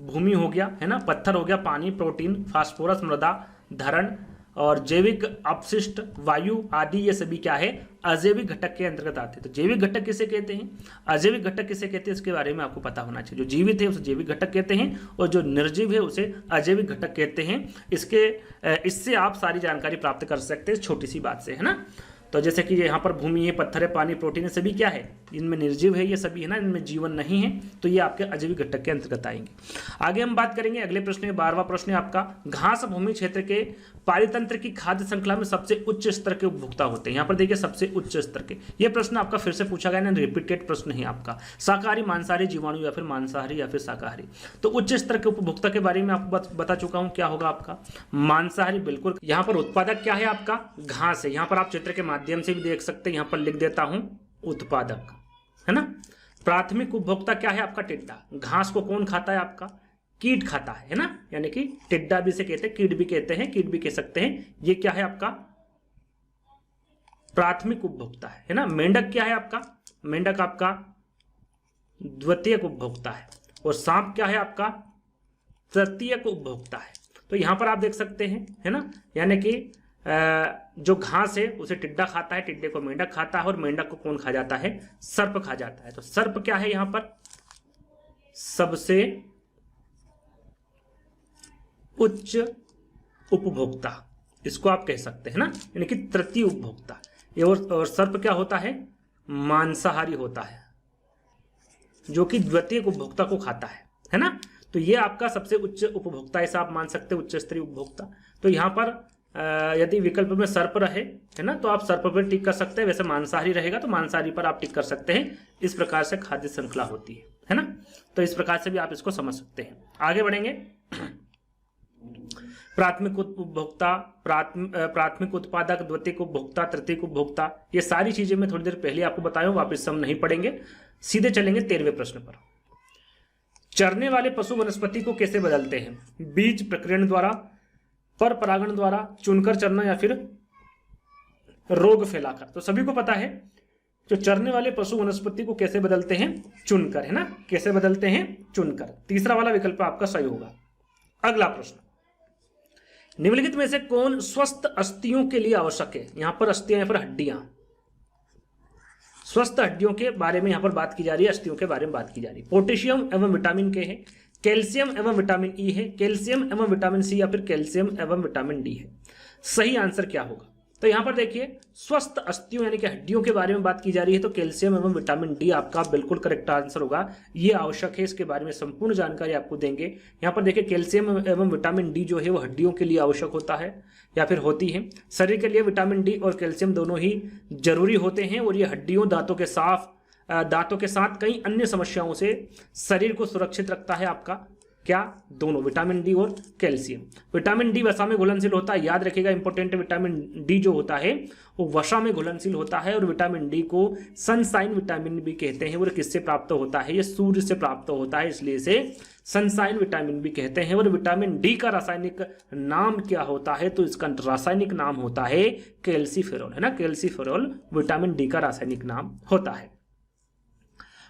भूमि हो गया, है ना, पत्थर हो गया, पानी, प्रोटीन, फास्फोरस, मृदा, धरण और जैविक अपशिष्ट, वायु आदि, ये सभी क्या है, अजैविक घटक के अंतर्गत आते हैं। तो जैविक घटक किसे कहते हैं, अजैविक घटक किसे कहते हैं, इसके बारे में आपको पता होना चाहिए। जो जीवित है उसे जैविक घटक कहते हैं और जो निर्जीव है उसे अजैविक घटक कहते हैं। इससे आप सारी जानकारी प्राप्त कर सकते हैं छोटी सी बात से, है ना। तो जैसे कि यहाँ पर भूमि है, पत्थर है, पानी, प्रोटीन है, सभी क्या है, इनमें निर्जीव है, ये सभी है ना, इनमें जीवन नहीं है, तो ये आपके अजैविक घटक के अंतर्गत आएंगे। आगे हम बात करेंगे अगले प्रश्न में, 12वां प्रश्न है आपका, घास भूमि क्षेत्र के पारितंत्र की खाद्य श्रृंखला में सबसे उच्च स्तर के उपभोक्ता होते हैं। यहाँ पर देखिए सबसे उच्च स्तर के, ये प्रश्न आपका फिर से पूछा गया ना, रिपीटेड प्रश्न है आपका, शाकाहारी, मांसाहारी, जीवाणु या फिर मांसाहारी या फिर शाकाहारी। तो उच्च स्तर के उपभोक्ता के बारे में आपको बता चुका हूं, क्या होगा आपका मांसाहारी, बिल्कुल। यहाँ पर उत्पादक क्या है आपका, घास है, यहाँ पर आप चित्र के माध्यम से भी देख सकते हैं, यहाँ पर लिख देता हूं उत्पादक, है ना। प्राथमिक उपभोक्ता क्या है आपका, टिड्डा। घास को कौन खाता है आपका, कीट खाता है ना, यानी कि टिड्डा भी से कहते हैं, कीट भी कहते हैं, कीट भी कह सकते हैं। ये क्या है आपका प्राथमिक उपभोक्ता है ना। मेंढक क्या है आपका, मेंढक आपका द्वितीयक उपभोक्ता है, और सांप क्या है आपका तृतीयक उपभोक्ता है। तो यहां पर आप देख सकते हैं, है ना, यानी कि जो घास है उसे टिड्डा खाता है, टिड्डे को मेंढक खाता है, और मेंढक को कौन खा जाता है, सर्प खा जाता है। तो सर्प क्या है यहां पर सबसे उच्च उपभोक्ता, इसको आप कह सकते हैं ना, यानी कि तृतीय उपभोक्ता। और सर्प क्या होता है, मांसाहारी होता है, जो कि द्वितीय उपभोक्ता को खाता है ना। तो ये आपका सबसे उच्च उपभोक्ता, ऐसा आप मान सकते हैं, उच्च स्तरीय उपभोक्ता। तो यहाँ पर यदि विकल्प में सर्प रहे, है ना, तो आप सर्प पर टिक कर सकते हैं। वैसे मांसाहारी रहेगा तो मांसाहारी पर आप टिक कर सकते हैं। इस प्रकार से खाद्य श्रृंखला होती है ना। तो इस प्रकार से भी आप इसको समझ सकते हैं। आगे बढ़ेंगे, प्राथमिक उपभोक्ता, प्राथमिक उत्पादक, द्वितीयक उपभोक्ता, तृतीयक उपभोक्ता, ये सारी चीजें मैं थोड़ी देर पहले आपको बताया, वापस हम नहीं पढ़ेंगे, सीधे चलेंगे 13वें प्रश्न पर। चरने वाले पशु वनस्पति को कैसे बदलते हैं, बीज प्रकीर्ण द्वारा, पर परागण द्वारा, चुनकर चरना, या फिर रोग फैलाकर। तो सभी को पता है जो चरने वाले पशु वनस्पति को कैसे बदलते हैं, चुनकर, है ना, कैसे बदलते हैं, चुनकर। तीसरा वाला विकल्प आपका सही होगा। अगला प्रश्न, निम्नलिखित में से कौन स्वस्थ अस्थियों के लिए आवश्यक है। यहां पर अस्थियां या फिर हड्डियां, स्वस्थ हड्डियों के बारे में यहां पर बात की जा रही है, अस्थियों के बारे में बात की जा रही है। पोटेशियम एवं विटामिन के है, कैल्शियम एवं विटामिन ई है, कैल्शियम एवं विटामिन सी, या फिर कैल्शियम एवं विटामिन डी है। सही आंसर क्या होगा, तो यहां पर देखिए स्वस्थ अस्थियों यानी कि हड्डियों के बारे में बात की जा रही है, तो कैल्शियम एवं विटामिन डी आपका बिल्कुल करेक्ट आंसर होगा। ये आवश्यक है, इसके बारे में संपूर्ण जानकारी आपको देंगे। यहां पर देखिए कैल्शियम एवं विटामिन डी जो है वो हड्डियों के लिए आवश्यक होता है या फिर होती है। शरीर के लिए विटामिन डी और कैल्शियम दोनों ही जरूरी होते हैं, और ये हड्डियों, दांतों के साथ कई अन्य समस्याओं से शरीर को सुरक्षित रखता है आपका, क्या, दोनों, विटामिन डी और कैल्शियम। विटामिन डी वसा में घुलनशील होता है, याद रखिएगा इंपॉर्टेंट, विटामिन डी जो होता है वो वसा में घुलनशील होता है। और विटामिन डी को सनशाइन विटामिन भी कहते हैं। और किससे प्राप्त होता है, ये सूर्य से प्राप्त होता है, इसलिए इसे सनशाइन विटामिन भी कहते हैं। और विटामिन डी का रासायनिक नाम क्या होता है, तो इसका रासायनिक नाम होता है कैल्सीफेरॉल, है ना, कैल्सीफेरॉल विटामिन डी का रासायनिक नाम होता है।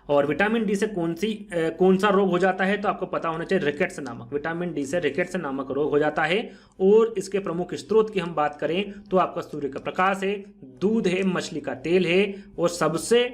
और विटामिन डी से कौन सा रोग हो जाता है, तो आपको पता होना चाहिए, रिकेट्स नामक, विटामिन डी से रिकेट्स नामक रोग हो जाता है। और इसके प्रमुख स्रोत की हम बात करें तो आपका सूर्य का प्रकाश है, दूध है, मछली का तेल है, और सबसे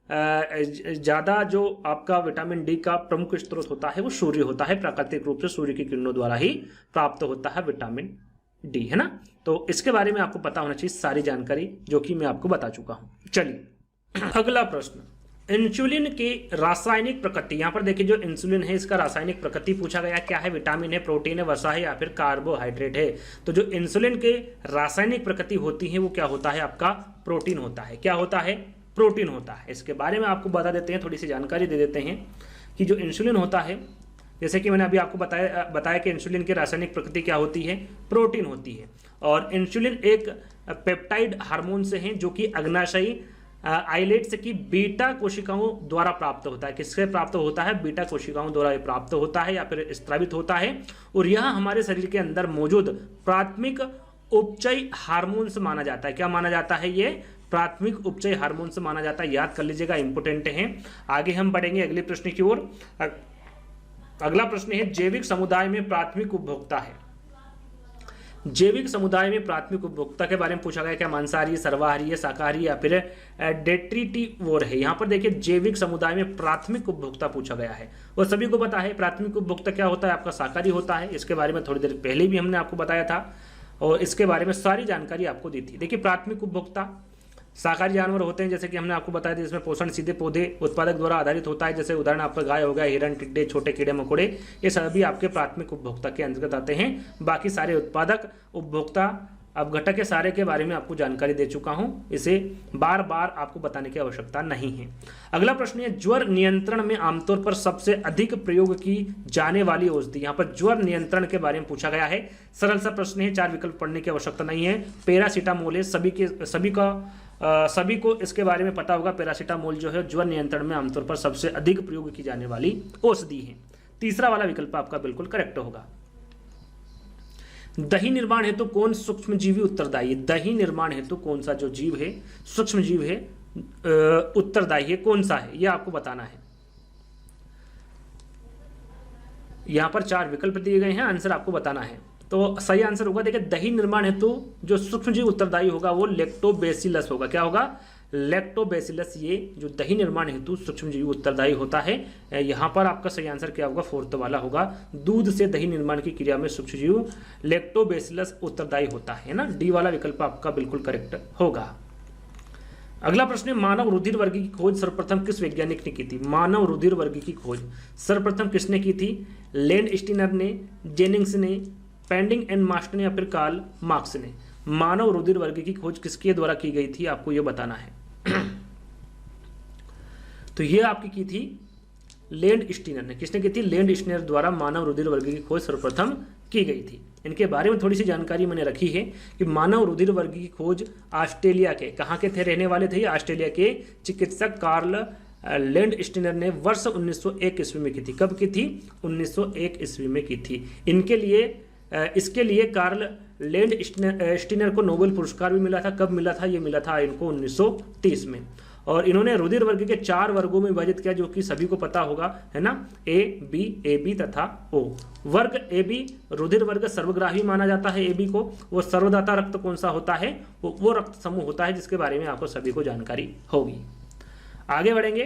ज्यादा जो आपका विटामिन डी का प्रमुख स्रोत होता है वो सूर्य होता है। प्राकृतिक रूप से सूर्य की किरणों द्वारा ही प्राप्त होता है विटामिन डी, है ना। तो इसके बारे में आपको पता होना चाहिए सारी जानकारी, जो कि मैं आपको बता चुका हूं। चलिए अगला प्रश्न, इंसुलिन की रासायनिक प्रकृति। यहां पर देखिए जो इंसुलिन है इसका रासायनिक प्रकृति पूछा गया, क्या है, विटामिन है, प्रोटीन है, वसा है, या फिर कार्बोहाइड्रेट है। तो जो इंसुलिन के रासायनिक प्रकृति होती है वो क्या होता है, आपका प्रोटीन होता है। क्या होता है, प्रोटीन होता है। इसके बारे में आपको बता देते हैं, थोड़ी सी जानकारी दे देते हैं कि जो इंसुलिन होता है, जैसे कि मैंने अभी आपको बताया कि इंसुलिन की रासायनिक प्रकृति क्या होती है, प्रोटीन होती है। और इंसुलिन एक पेप्टाइड हार्मोन से है, जो कि अग्नाशयी आइलेट्स की बीटा कोशिकाओं द्वारा प्राप्त होता है। किससे प्राप्त होता है, बीटा कोशिकाओं द्वारा प्राप्त होता है या फिर स्रावित होता है। और यह हमारे शरीर के अंदर मौजूद प्राथमिक उपचयी हार्मोन से माना जाता है। क्या माना जाता है, ये प्राथमिक उपचयी हार्मोन से माना जाता है, याद कर लीजिएगा, इंपोर्टेंट है। आगे हम बढ़ेंगे अगले प्रश्न की ओर। अगला प्रश्न है, जैविक समुदाय में प्राथमिक उपभोक्ता है। जैविक समुदाय में प्राथमिक उपभोक्ता के बारे में पूछा गया, क्या मांसाहारी, सर्वाहारी, शाकाहारी, या फिर डेट्रीटिवोर है। यहां पर देखिए जैविक समुदाय में प्राथमिक उपभोक्ता पूछा गया है, और सभी को पता है प्राथमिक उपभोक्ता क्या होता है, आपका शाकाहारी होता है। इसके बारे में थोड़ी देर पहले भी हमने आपको बताया था, और इसके बारे में सारी जानकारी आपको दी थी। देखिए प्राथमिक उपभोक्ता शाकाहारी जानवर होते हैं जैसे कि हमने आपको बताया था, जिसमें पोषण सीधे पौधे उत्पादक द्वारा आधारित होता है, जैसे उदाहरण आपका गाय हो गया, हिरण, टिड्डे, छोटे कीड़े मकोड़े, ये सभी आपके प्राथमिक उपभोक्ता के अंतर्गत आते हैं। बाकी सारे उत्पादक, उपभोक्ता, अपघटक के सारे के बारे में आपको जानकारी दे चुका हूं, इसे बार बार आपको बताने की आवश्यकता नहीं है। अगला प्रश्न है, ज्वर नियंत्रण में आमतौर पर सबसे अधिक प्रयोग की जाने वाली औषधि। यहां पर ज्वर नियंत्रण के बारे में पूछा गया है, सरल सा प्रश्न है, 4 विकल्प पढ़ने की आवश्यकता नहीं है। पैरासीटामोल है, सभी को इसके बारे में पता होगा। पैरासीटामोल जो है ज्वर नियंत्रण में आमतौर पर सबसे अधिक प्रयोग की जाने वाली औषधि है। तीसरा वाला विकल्प आपका बिल्कुल करेक्ट होगा। दही निर्माण हेतु कौन सूक्ष्म जीवी उत्तरदायी? दही निर्माण हेतु कौन सा जो जीव है, सूक्ष्म जीव है, उत्तरदायी है, कौन सा है, यह आपको बताना है। यहां पर 4 विकल्प दिए गए हैं, आंसर आपको बताना है। तो सही आंसर होगा, देखिए दही निर्माण हेतु जो सूक्ष्म जीव उत्तरदायी होगा वो लैक्टोबैसिलस होगा। क्या होगा? लैक्टोबैसिलस, ये जो दही निर्माण हेतु सूक्ष्म जीव उत्तरदायी होता है। यहाँ पर आपका सही आंसर क्या होगा? 4th वाला होगा। दूध से दही निर्माण की क्रिया में सूक्ष्म जीव लैक्टोबैसिलस उत्तरदायी होता है ना। डी वाला विकल्प आपका बिल्कुल करेक्ट होगा। अगला प्रश्न है, मानव रुधिर वर्ग की खोज सर्वप्रथम किस वैज्ञानिक ने की थी? मानव रुधिर वर्ग की खोज सर्वप्रथम किसने की थी? लैंड स्टीनर ने, जेनिंग्स ने, पेंडिंग एंड मास्टर ने, या फिर कार्ल मार्क्स ने? मानव रुधिर वर्ग की खोज किसके द्वारा की गई थी, आपको यह बताना है। तो यह आपकी की थी लैंड स्टीनर ने। किसने की थी? लैंड स्टीनर द्वारा मानव रुधिर वर्ग की खोज सर्वप्रथम की गई थी। इनके बारे में थोड़ी सी जानकारी मैंने रखी है कि मानव रुधिर वर्ग की खोज ऑस्ट्रेलिया के, कहाँ के थे, रहने वाले थे? ऑस्ट्रेलिया के चिकित्सक कार्ल लैंड स्टीनर ने वर्ष 1901 ईस्वी में की थी। कब की थी? 1901 ईस्वी में की थी। इसके लिए कार्ल लैंड स्टीनर को नोबेल पुरस्कार भी मिला था। कब मिला था? ये मिला था इनको 1930 में। और इन्होंने रुधिर वर्ग के 4 वर्गों में विभाजित किया, जो कि सभी को पता होगा, है ना, ए बी तथा ओ। वर्ग ए बी रुधिर वर्ग सर्वग्राही माना जाता है। ए बी को वो सर्वदाता रक्त कौन सा होता है? वो रक्त समूह होता है जिसके बारे में आपको सभी को जानकारी होगी। आगे बढ़ेंगे।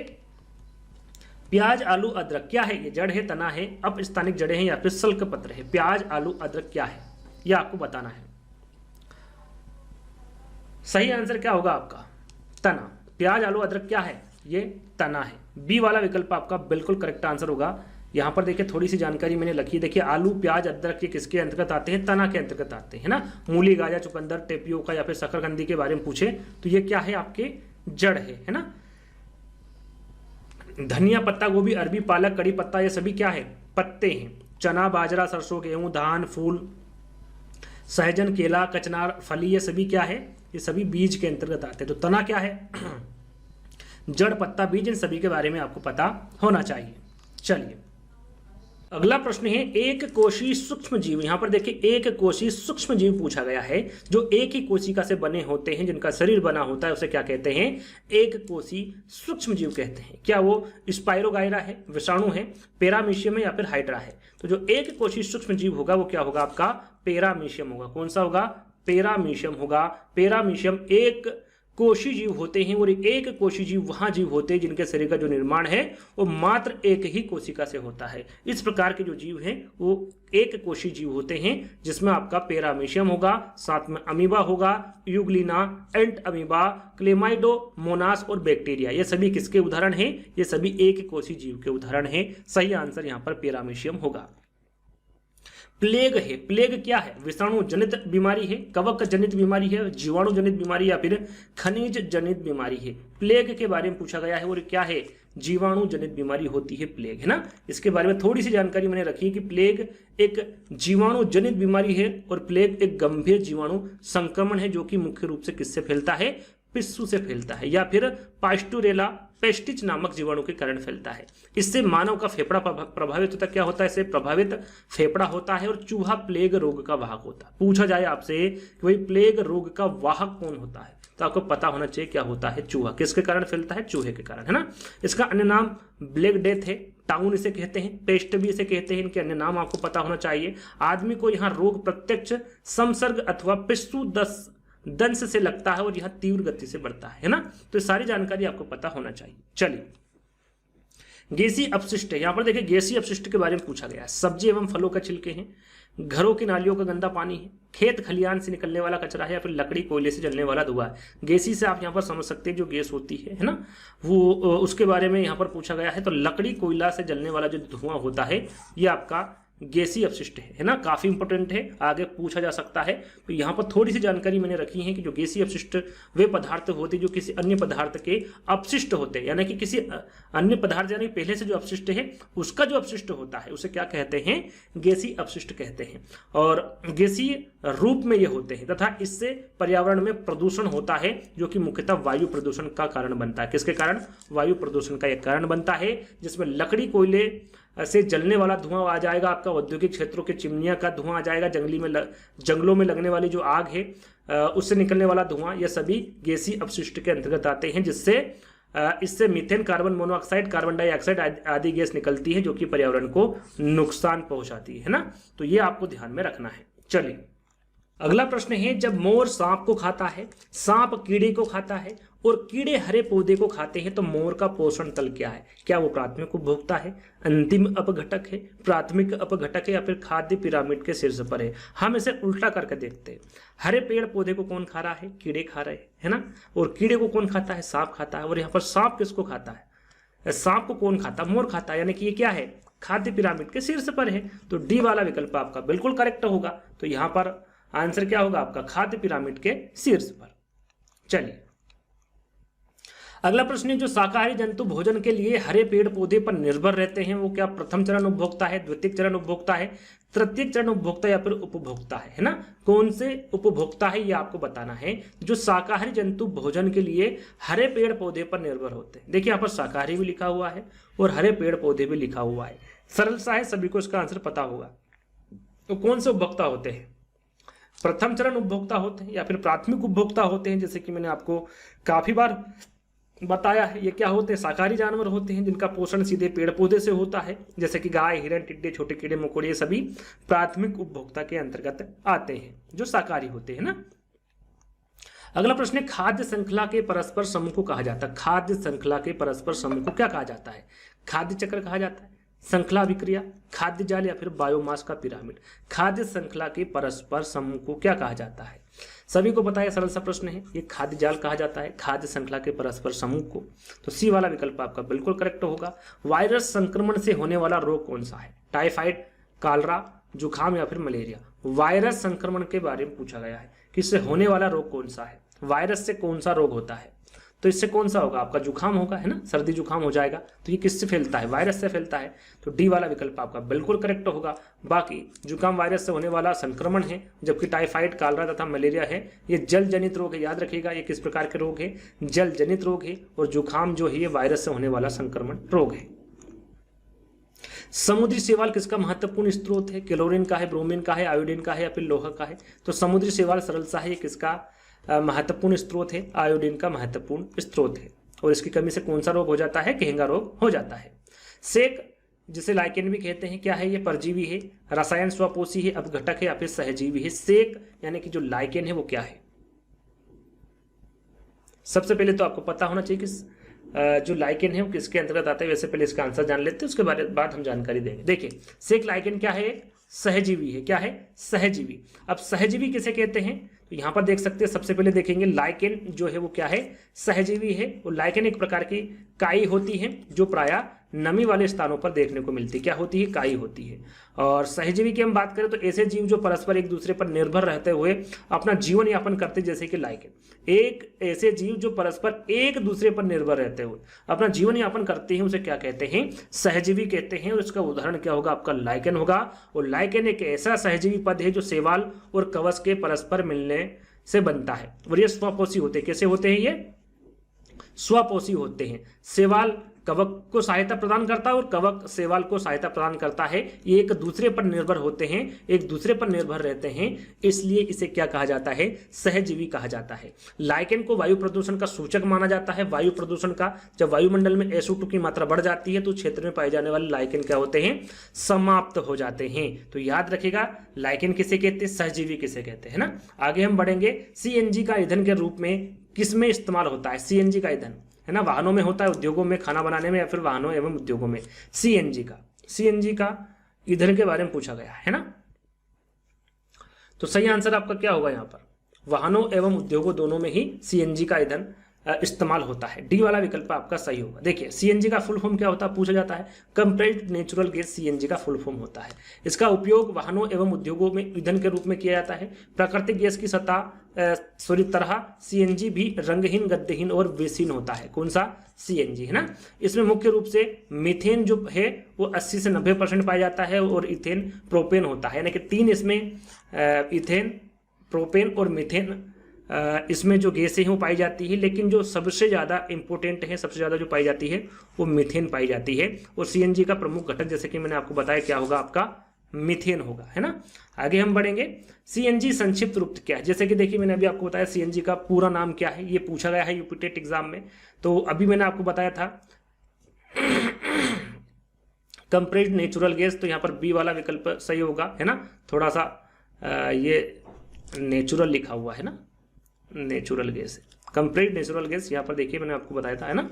प्याज, आलू, अदरक क्या है? ये जड़ है, तना है, अपस्थानिक जड़ें हैं, या फिर सल्क पत्र है? प्याज, आलू, अदरक क्या है, यह आपको बताना है। सही आंसर क्या होगा आपका? तना। प्याज, आलू, अदरक क्या है? ये तना है। बी वाला विकल्प आपका बिल्कुल करेक्ट आंसर होगा। यहां पर देखिए थोड़ी सी जानकारी मैंने लिखी। देखिए आलू, प्याज, अदरक ये किसके अंतर्गत आते हैं? तना के अंतर्गत आते हैं ना। मूली, गाजर, चुकंदर, टेपियोका या फिर शकरकंदी के बारे में पूछे तो ये क्या है? आपके जड़ है ना। धनिया, पत्ता गोभी, अरबी, पालक, कड़ी पत्ता, ये सभी क्या है? पत्ते हैं। चना, बाजरा, सरसों, गेहूं, धान, फूल, सहजन, केला, कचनार, फली, ये सभी क्या है? ये सभी बीज के अंतर्गत आते हैं। तो तना क्या है? जड़, पत्ता, बीज, इन सभी के बारे में आपको पता होना चाहिए। चलिए अगला प्रश्न है, एक कोशी सूक्ष्म जीव। यहां पर देखिए एक कोशी सूक्ष्म जीव पूछा गया है, जो एक ही कोशिका से बने होते हैं, जिनका शरीर बना होता है, उसे क्या कहते हैं? एक कोशी सूक्ष्म जीव कहते हैं। क्या वो स्पाइरोगाइरा है, विषाणु है, पेरामीशियम है, या फिर हाइड्रा है? तो जो एक कोशी सूक्ष्म जीव होगा वो क्या होगा आपका? पेरामीशियम होगा। कौन सा होगा? पेरामीशियम होगा। पेरामीशियम एक कोशी जीव होते हैं, और एक कोशी जीव वहां जीव होते हैं जिनके शरीर का जो निर्माण है वो मात्र एक ही कोशिका से होता है। इस प्रकार के जो जीव हैं वो एक कोशी जीव होते हैं, जिसमें आपका पेरामीशियम होगा, साथ में अमीबा होगा, यूग्लिना, एंट अमीबा, क्लेमाइडोमोनास और बैक्टीरिया। ये सभी किसके उदाहरण हैं? ये सभी एक कोशी जीव के उदाहरण हैं। सही आंसर यहाँ पर पेरामीशियम होगा। प्लेग है। प्लेग क्या है? विषाणु जनित बीमारी है, कवक जनित बीमारी है, जीवाणु जनित बीमारी, या फिर खनिज जनित बीमारी है? प्लेग के बारे में पूछा गया है, और क्या है? जीवाणु जनित बीमारी होती है प्लेग, है ना। इसके बारे में थोड़ी सी जानकारी मैंने रखी है कि प्लेग एक जीवाणु जनित बीमारी है, और प्लेग एक गंभीर जीवाणु संक्रमण है, जो कि मुख्य रूप से किससे फैलता है? पिस्सू से फैलता है, या फिर पास्टुरेला पेस्टिच नामक जीवाणु के कारण फैलता है। इससे मानव का फेफड़ा प्रभावित होता है। क्या होता है? इससे प्रभावित फेफड़ा होता है, और चूहा प्लेग रोग का वाहक होता है। पूछा जाए आपसे कि भाई प्लेग रोग का वाहक कौन होता है, तो आपको पता होना चाहिए क्या होता है? चूहा। किसके कारण फैलता है? चूहे के कारण, है ना। इसका अन्य नाम ब्लैक डेथ है, टाउन इसे कहते हैं, पेस्ट भी इसे कहते हैं। इनके अन्य नाम आपको पता होना चाहिए। आदमी को यहाँ रोग प्रत्यक्ष संसर्ग अथवा पिस्सू दंश से लगता है, और यह तीव्र गति से बढ़ता है ना। तो सारी जानकारी आपको पता होना चाहिए। चलिए गैसीय अपशिष्ट है, यहाँ पर देखिए गैसीय अपशिष्ट के बारे में पूछा गया है। सब्जी एवं फलों का छिलके हैं, घरों की नालियों का गंदा पानी है, खेत खलियान से निकलने वाला कचरा है, या फिर लकड़ी कोयले से जलने वाला धुआं है। गैसी से आप यहाँ पर समझ सकते हैं जो गैस होती है ना, वो उसके बारे में यहाँ पर पूछा गया है। तो लकड़ी कोयला से जलने वाला जो धुआं होता है ये आपका गैसीय अपशिष्ट है ना, काफी इंपॉर्टेंट है, आगे पूछा जा सकता है। तो यहाँ पर थोड़ी सी जानकारी मैंने रखी है कि जो गैसीय अपशिष्ट वे पदार्थ होते हैं जो किसी अन्य पदार्थ के अपशिष्ट होते हैं, यानी कि किसी अन्य पदार्थ यानी पहले से जो अपशिष्ट है उसका जो अपशिष्ट होता है उसे क्या कहते हैं, गैसीय अपशिष्ट कहते हैं। और गैसीय रूप में ये होते हैं तथा इससे पर्यावरण में प्रदूषण होता है जो कि मुख्यतः वायु प्रदूषण का कारण बनता है। किसके कारण, वायु प्रदूषण का एक कारण बनता है, जिसमें लकड़ी कोयले से जलने वाला धुआं आ जाएगा, आपका औद्योगिक क्षेत्रों के चिमनियां का धुआं आ जाएगा, जंगलों में लगने वाली जो आग है उससे निकलने वाला धुआं, ये सभी गैसीय अपशिष्ट के अंतर्गत आते हैं, जिससे इससे methane, carbon monoxide, carbon dioxide आदि गैस निकलती है जो कि पर्यावरण को नुकसान पहुंचाती है ना। तो ये आपको ध्यान में रखना है। चलिए अगला प्रश्न है, जब मोर सांप को खाता है, सांप कीड़े को खाता है और कीड़े हरे पौधे को खाते हैं तो मोर का पोषण तल क्या है? क्या वो प्राथमिक उपभोक्ता है, अंतिम अपघटक है, प्राथमिक अपघटक है, या फिर खाद्य पिरामिड के शीर्ष पर है? हम इसे उल्टा करके देखते हैं। हरे पेड़ पौधे को कौन खा रहा है? कीड़े खा रहे हैं, है ना। और कीड़े को कौन खाता है? सांप खाता है। और यहाँ पर सांप किसको खाता है? सांप को कौन खाता है? मोर खाता है, यानी कि ये क्या है, खाद्य पिरामिड के शीर्ष पर है। तो डी वाला विकल्प आपका बिल्कुल करेक्ट होगा। तो यहाँ पर आंसर क्या होगा आपका, खाद्य पिरामिड के शीर्ष पर। चलिए अगला प्रश्न है, जो शाकाहारी जंतु भोजन के लिए हरे पेड़ पौधे पर निर्भर रहते हैं वो क्या प्रथम चरण उपभोक्ता है, द्वितीय चरण उपभोक्ता है, तृतीय चरण उपभोक्ता या फिर उपभोक्ता है ना। कौन से उपभोक्ता है ये आपको बताना है। जो शाकाहारी जंतु भोजन के लिए हरे पेड़ पौधे पर निर्भर होते हैं। देखिए यहाँ पर शाकाहारी भी लिखा हुआ है और हरे पेड़ पौधे भी लिखा हुआ है, सरल सा है, सभी को इसका आंसर पता होगा। तो कौन से उपभोक्ता होते हैं? प्रथम चरण उपभोक्ता होते हैं या फिर प्राथमिक उपभोक्ता होते हैं, जैसे कि मैंने आपको काफी बार बताया है। ये क्या होते हैं? शाकाहारी जानवर होते हैं जिनका पोषण सीधे पेड़ पौधे से होता है, जैसे कि गाय, हिरण, टिड्डे, छोटे कीड़े मकोड़े, सभी प्राथमिक उपभोक्ता के अंतर्गत आते हैं जो शाकाहारी होते हैं ना। अगला प्रश्न है, खाद्य श्रृंखला के परस्पर समूह को कहा जाता है। खाद्य श्रृंखला के परस्पर समूह को क्या कहा जाता है? खाद्य चक्र कहा जाता है, श्रृंखला अभिक्रिया, खाद्य जाल, या फिर बायोमास का पिरामिड। खाद्य श्रृंखला के परस्पर समूह को क्या कहा जाता है? सभी को पता है, सरल सा प्रश्न है। ये खाद्य जाल कहा जाता है खाद्य श्रृंखला के परस्पर समूह को। तो सी वाला विकल्प आपका बिल्कुल करेक्ट होगा। वायरस संक्रमण से होने वाला रोग कौन सा है? टाइफाइड, कालरा, जुखाम या फिर मलेरिया। वायरस संक्रमण के बारे में पूछा गया है कि इससे होने वाला रोग कौन सा है, वायरस से कौन सा रोग होता है। तो इससे कौन सा होगा आपका? जुखाम होगा, है ना, सर्दी जुखाम हो जाएगा। तो ये किससे फैलता है? वायरस से फैलता है। तो डी वाला विकल्प आपका बिल्कुल करेक्ट होगा। बाकी जुखाम वायरस से होने वाला संक्रमण है, जबकि टाइफाइड, कालरा तथा मलेरिया है ये जल जनित रोग है। याद रखिएगा ये किस प्रकार के रोग है? जल जनित रोग है। और जुखाम जो है ये वायरस से होने वाला संक्रमण रोग है। समुद्री शैवाल किसका महत्वपूर्ण स्रोत है? क्लोरीन का है, ब्रोमीन का है, आयोडीन का है या फिर लोहा का है? तो समुद्री शैवाल सरल सा है, ये किसका महत्वपूर्ण स्रोत है? आयोडीन का महत्वपूर्ण स्रोत है। और इसकी कमी से कौन सा रोग हो जाता है? घेंगा रोग हो जाता है। सेक जिसे लाइकेन भी कहते हैं, क्या है? ये परजीवी है, रसायन स्वपोषी है, अपघटक है या फिर सहजीवी है। सेक यानी कि जो लाइकेन है वो क्या है? सबसे पहले तो आपको पता होना चाहिए कि जो लाइकेन है वो किसके अंतर्गत आता है। वैसे पहले इसका आंसर जान लेते हैं, उसके बाद हम जानकारी देंगे। देखिए सेक लाइकेन क्या है? सहजीवी है। क्या है? सहजीवी। अब सहजीवी किसे कहते हैं? तो यहां पर देख सकते हैं, सबसे पहले देखेंगे लाइकेन जो है वो क्या है? सहजीवी है। और लाइकेन एक प्रकार की काई होती है जो प्रायः नमी वाले स्थानों पर देखने को मिलती है। क्या होती है? काई होती है। और सहजीवी की हम बात करें तो ऐसे जीव जो परस्पर एक दूसरे पर निर्भर रहते हुए अपना जीवन यापन करते, जैसे कि लाइकेन। एक ऐसे जीव जो परस्पर एक दूसरे पर निर्भर रहते हुए अपना जीवन यापन करते हैं उसे क्या कहते हैं? सहजीवी कहते हैं। और इसका उदाहरण क्या होगा? आपका लाइकेन होगा। और लाइकेन एक ऐसा सहजीवी पद है जो शैवाल और कवच के परस्पर मिलने से बनता है। और ये स्वपोषी होते हैं। कैसे होते हैं? ये स्वपोषी होते हैं। शैवाल कवक को सहायता प्रदान करता है और कवक शैवाल को सहायता प्रदान करता है। ये एक दूसरे पर निर्भर होते हैं, एक दूसरे पर निर्भर रहते हैं, इसलिए इसे क्या कहा जाता है? सहजीवी कहा जाता है। लाइकेन को वायु प्रदूषण का सूचक माना जाता है। वायु प्रदूषण का जब वायुमंडल में SO2 की मात्रा बढ़ जाती है तो क्षेत्र में पाए जाने वाले लाइकेन क्या होते हैं? समाप्त हो जाते हैं। तो याद रखिएगा लाइकेन किसे कहते हैं? सहजीवी किसे कहते हैं ना। आगे हम बढ़ेंगे। CNG का ईंधन के रूप में किसमें इस्तेमाल होता है? CNG का ईंधन है ना, वाहनों में होता है, उद्योगों में, खाना बनाने में, या फिर वाहनों एवं उद्योगों में। सीएनजी का ईंधन के बारे में पूछा गया है ना, तो सही आंसर आपका क्या होगा यहाँ पर, वाहनों एवं उद्योगों दोनों में ही सीएनजी का ईंधन इस्तेमाल होता है। डी वाला विकल्प आपका सही होगा। देखिए सीएनजी का फुल फॉर्म क्या होता है पूछा जाता है, कंप्रेस्ड नेचुरल गैस सीएनजी का फुल फॉर्म होता है। इसका उपयोग वाहनों एवं उद्योगों में ईंधन के रूप में किया जाता है। प्राकृतिक गैस की तरह सीएनजी भी रंगहीन, गंधहीन और विषहीन होता है। कौन सा, सीएनजी, है ना। इसमें मुख्य रूप से मीथेन जो है वो 80 से 90% पाया जाता है और इथेन, प्रोपेन होता है, यानी कि तीन इसमें इथेन, प्रोपेन और मीथेन इसमें जो गैसें हैं वो पाई जाती है, लेकिन जो सबसे ज़्यादा इंपॉर्टेंट है, सबसे ज़्यादा जो पाई जाती है वो मीथेन पाई जाती है। और सीएनजी का प्रमुख घटक जैसे कि मैंने आपको बताया क्या होगा, आपका मीथेन होगा, है ना। आगे हम बढ़ेंगे। सीएनजी संक्षिप्त रूप क्या है, जैसे कि देखिए मैंने अभी आपको बताया सीएनजी का पूरा नाम क्या है, ये पूछा गया है यूपी टेट एग्जाम में। तो अभी मैंने आपको बताया था कंप्रेस्ड नेचुरल गैस, तो यहाँ पर बी वाला विकल्प सही होगा, है ना। थोड़ा सा ये नेचुरल लिखा हुआ है ना, natural gas, compressed natural gas, यहाँ पर देखिए मैंने आपको बताया था, है ना।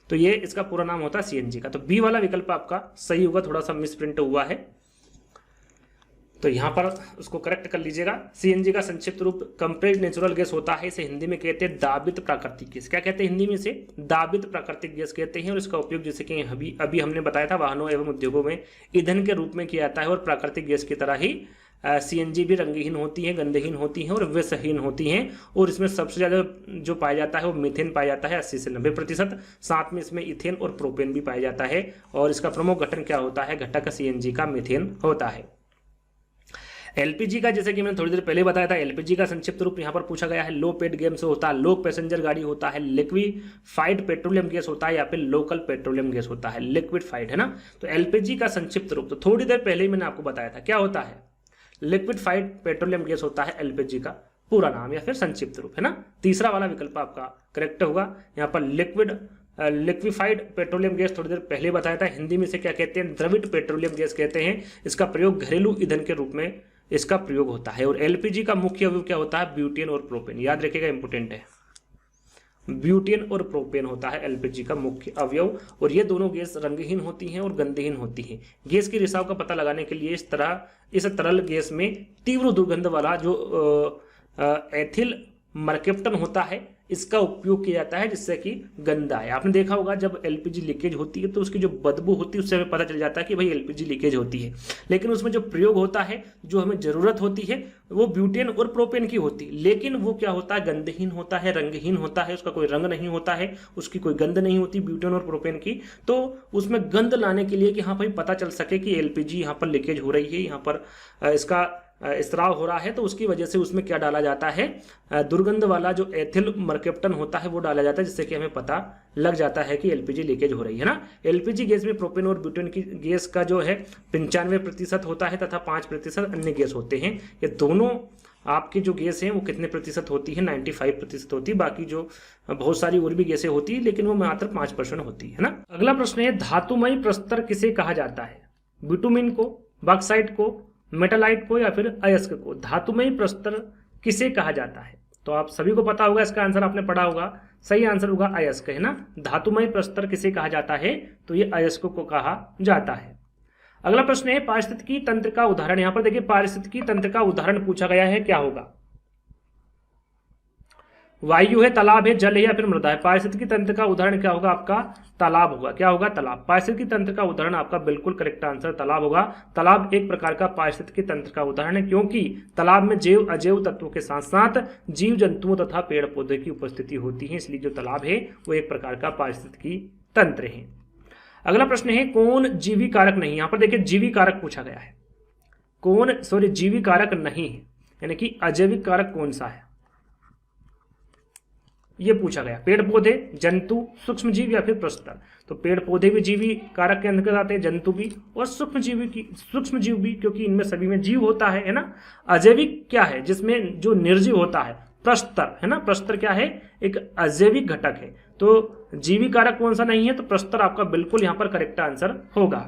तो ये इसका पूरा नाम होता है सीएनजी का। तो बी वाला विकल्प आपका सही होगा, थोड़ा सा मिसप्रिंट हुआ है, तो यहाँ पर उसको करेक्ट कर लीजिएगा। सीएनजी का संक्षिप्त रूप कंप्रेस्ड नेचुरल गैस होता है। इसे हिंदी में कहते हैं दाबित प्राकृतिक गैस। क्या कहते हैं हिंदी में इसे, दाबित प्राकृतिक गैस कहते हैं। और इसका उपयोग जैसे कि अभी हमने बताया था वाहनों एवं उद्योगों में ईंधन के रूप में किया जाता है। और प्राकृतिक गैस की तरह ही सीएनजी भी रंगहीन होती है, गंधहीन होती हैं और विषहीन होती हैं। और इसमें सबसे ज़्यादा जो पाया जाता है वो मीथेन पाया जाता है 80 से 90%। साथ में इसमें इथेन और प्रोपेन भी पाया जाता है। और इसका प्रमुख घटक क्या होता है, घटक सीएनजी का मीथेन होता है। एलपीजी का जैसे कि मैंने थोड़ी देर पहले बताया था, एलपीजी का संक्षिप्त रूप यहाँ पर पूछा गया है लो पेड गैस होता है, लो पैसेंजर गाड़ी होता है, लिक्विफाइड पेट्रोलियम गैस होता है, या फिर लोकल पेट्रोलियम गैस होता है, लिक्विडफाइड, है ना। तो एलपीजी का संक्षिप्त रूप तो थोड़ी देर पहले ही मैंने आपको बताया था, क्या होता है, लिक्विडफाइड पेट्रोलियम गैस होता है एलपीजी का पूरा नाम या फिर संक्षिप्त रूप, है ना। तीसरा वाला विकल्प आपका करेक्ट होगा। यहाँ पर लिक्विफाइड पेट्रोलियम गैस थोड़ी देर पहले बताया था, हिंदी में से क्या कहते हैं, द्रवित पेट्रोलियम गैस कहते हैं। इसका प्रयोग घरेलू ईंधन के रूप में इसका प्रयोग होता है। और एलपीजी का मुख्य अवयव क्या होता है, ब्यूटेन और प्रोपेन, याद रखिएगा इंपोर्टेंट है, ब्यूटेन और प्रोपेन होता है एलपीजी का मुख्य अवयव। और ये दोनों गैस रंगहीन होती हैं और गंधहीन होती हैं। गैस की रिसाव का पता लगाने के लिए इस तरल गैस में तीव्र दुर्गंध वाला जो एथिल मर्केप्टन होता है इसका उपयोग किया जाता है, जिससे कि गंध आए। आपने देखा होगा जब एलपीजी लीकेज होती है तो उसकी जो बदबू होती है उससे हमें पता चल जाता है कि भाई एलपीजी लीकेज होती है। लेकिन उसमें जो प्रयोग होता है, जो हमें जरूरत होती है, वो ब्यूटेन और प्रोपेन की होती है। लेकिन वो क्या होता है, गंधहीन होता है, रंगहीन होता है, उसका कोई रंग नहीं होता है, उसकी कोई गंध नहीं होती ब्यूटेन और प्रोपेन की। तो उसमें गंध लाने के लिए कि हाँ भाई पता चल सके कि एलपीजी यहाँ पर लीकेज हो रही है, यहाँ पर इसका स्त्राव हो रहा है, तो उसकी वजह से उसमें क्या डाला जाता है, दुर्गंध वाला जो एथिल मर्केप्टन होता है वो डाला जाता है, जिससे कि हमें पता लग जाता है कि एलपीजी लीकेज हो रही है ना। एलपीजी गैस में प्रोपेन और ब्यूटेन की गैस का जो है 95% होता है तथा 5% अन्य गैस होते हैं। ये दोनों आपकी जो गैस हैं वो कितने प्रतिशत होती है, 95% होती है। बाकी जो बहुत सारी और भी गैसें होती है लेकिन वो मात्र 5% होती है ना। अगला प्रश्न है धातुमयी प्रस्तर किसे कहा जाता है, बिटुमिन को, बॉक्साइट को, मेटालाइट को, या फिर अयस्क को। धातुमयी प्रस्तर किसे कहा जाता है, तो आप सभी को पता होगा, इसका आंसर आपने पढ़ा होगा, सही आंसर होगा अयस्क, है ना। धातुमयी प्रस्तर किसे कहा जाता है, तो ये अयस्क को कहा जाता है। अगला प्रश्न है पारिस्थितिकी तंत्र का उदाहरण। यहां पर देखिए पारिस्थितिकी तंत्र का उदाहरण पूछा गया है, क्या होगा, वायु है, तालाब है, जल है, या फिर मृदा है। पारिस्थितिकी तंत्र का उदाहरण क्या होगा, आपका तालाब होगा। क्या होगा, तालाब। पारिस्थितिकी तंत्र का उदाहरण आपका बिल्कुल करेक्ट आंसर तालाब होगा। तालाब एक प्रकार का पारिस्थितिकी तंत्र का उदाहरण है, क्योंकि तालाब में जैव अजैव तत्वों के साथ साथ जीव जंतुओं तथा पेड़ पौधे की उपस्थिति होती है, इसलिए जो तालाब है वो एक प्रकार का पारिस्थितिकी तंत्र है। अगला प्रश्न है कौन जीवी कारक नहीं। यहां पर देखिए जीवी कारक पूछा गया है, जीवी कारक नहीं है, यानी कि अजैविक कारक कौन सा है ये पूछा गया। पेड़ पौधे, जंतु, सूक्ष्म जीव, या फिर प्रस्तर। तो पेड़ पौधे भी जीवी कारक के अंतर्गत आते हैं, जंतु भी और सूक्ष्म जीव भी, क्योंकि इनमें सभी में जीव होता है ना। अजैविक क्या है, जिसमें जो निर्जीव होता है, प्रस्तर, है ना। प्रस्तर क्या है, एक अजैविक घटक है। तो जीवी कारक कौन सा नहीं है, तो प्रस्तर आपका बिल्कुल यहां पर करेक्ट आंसर होगा।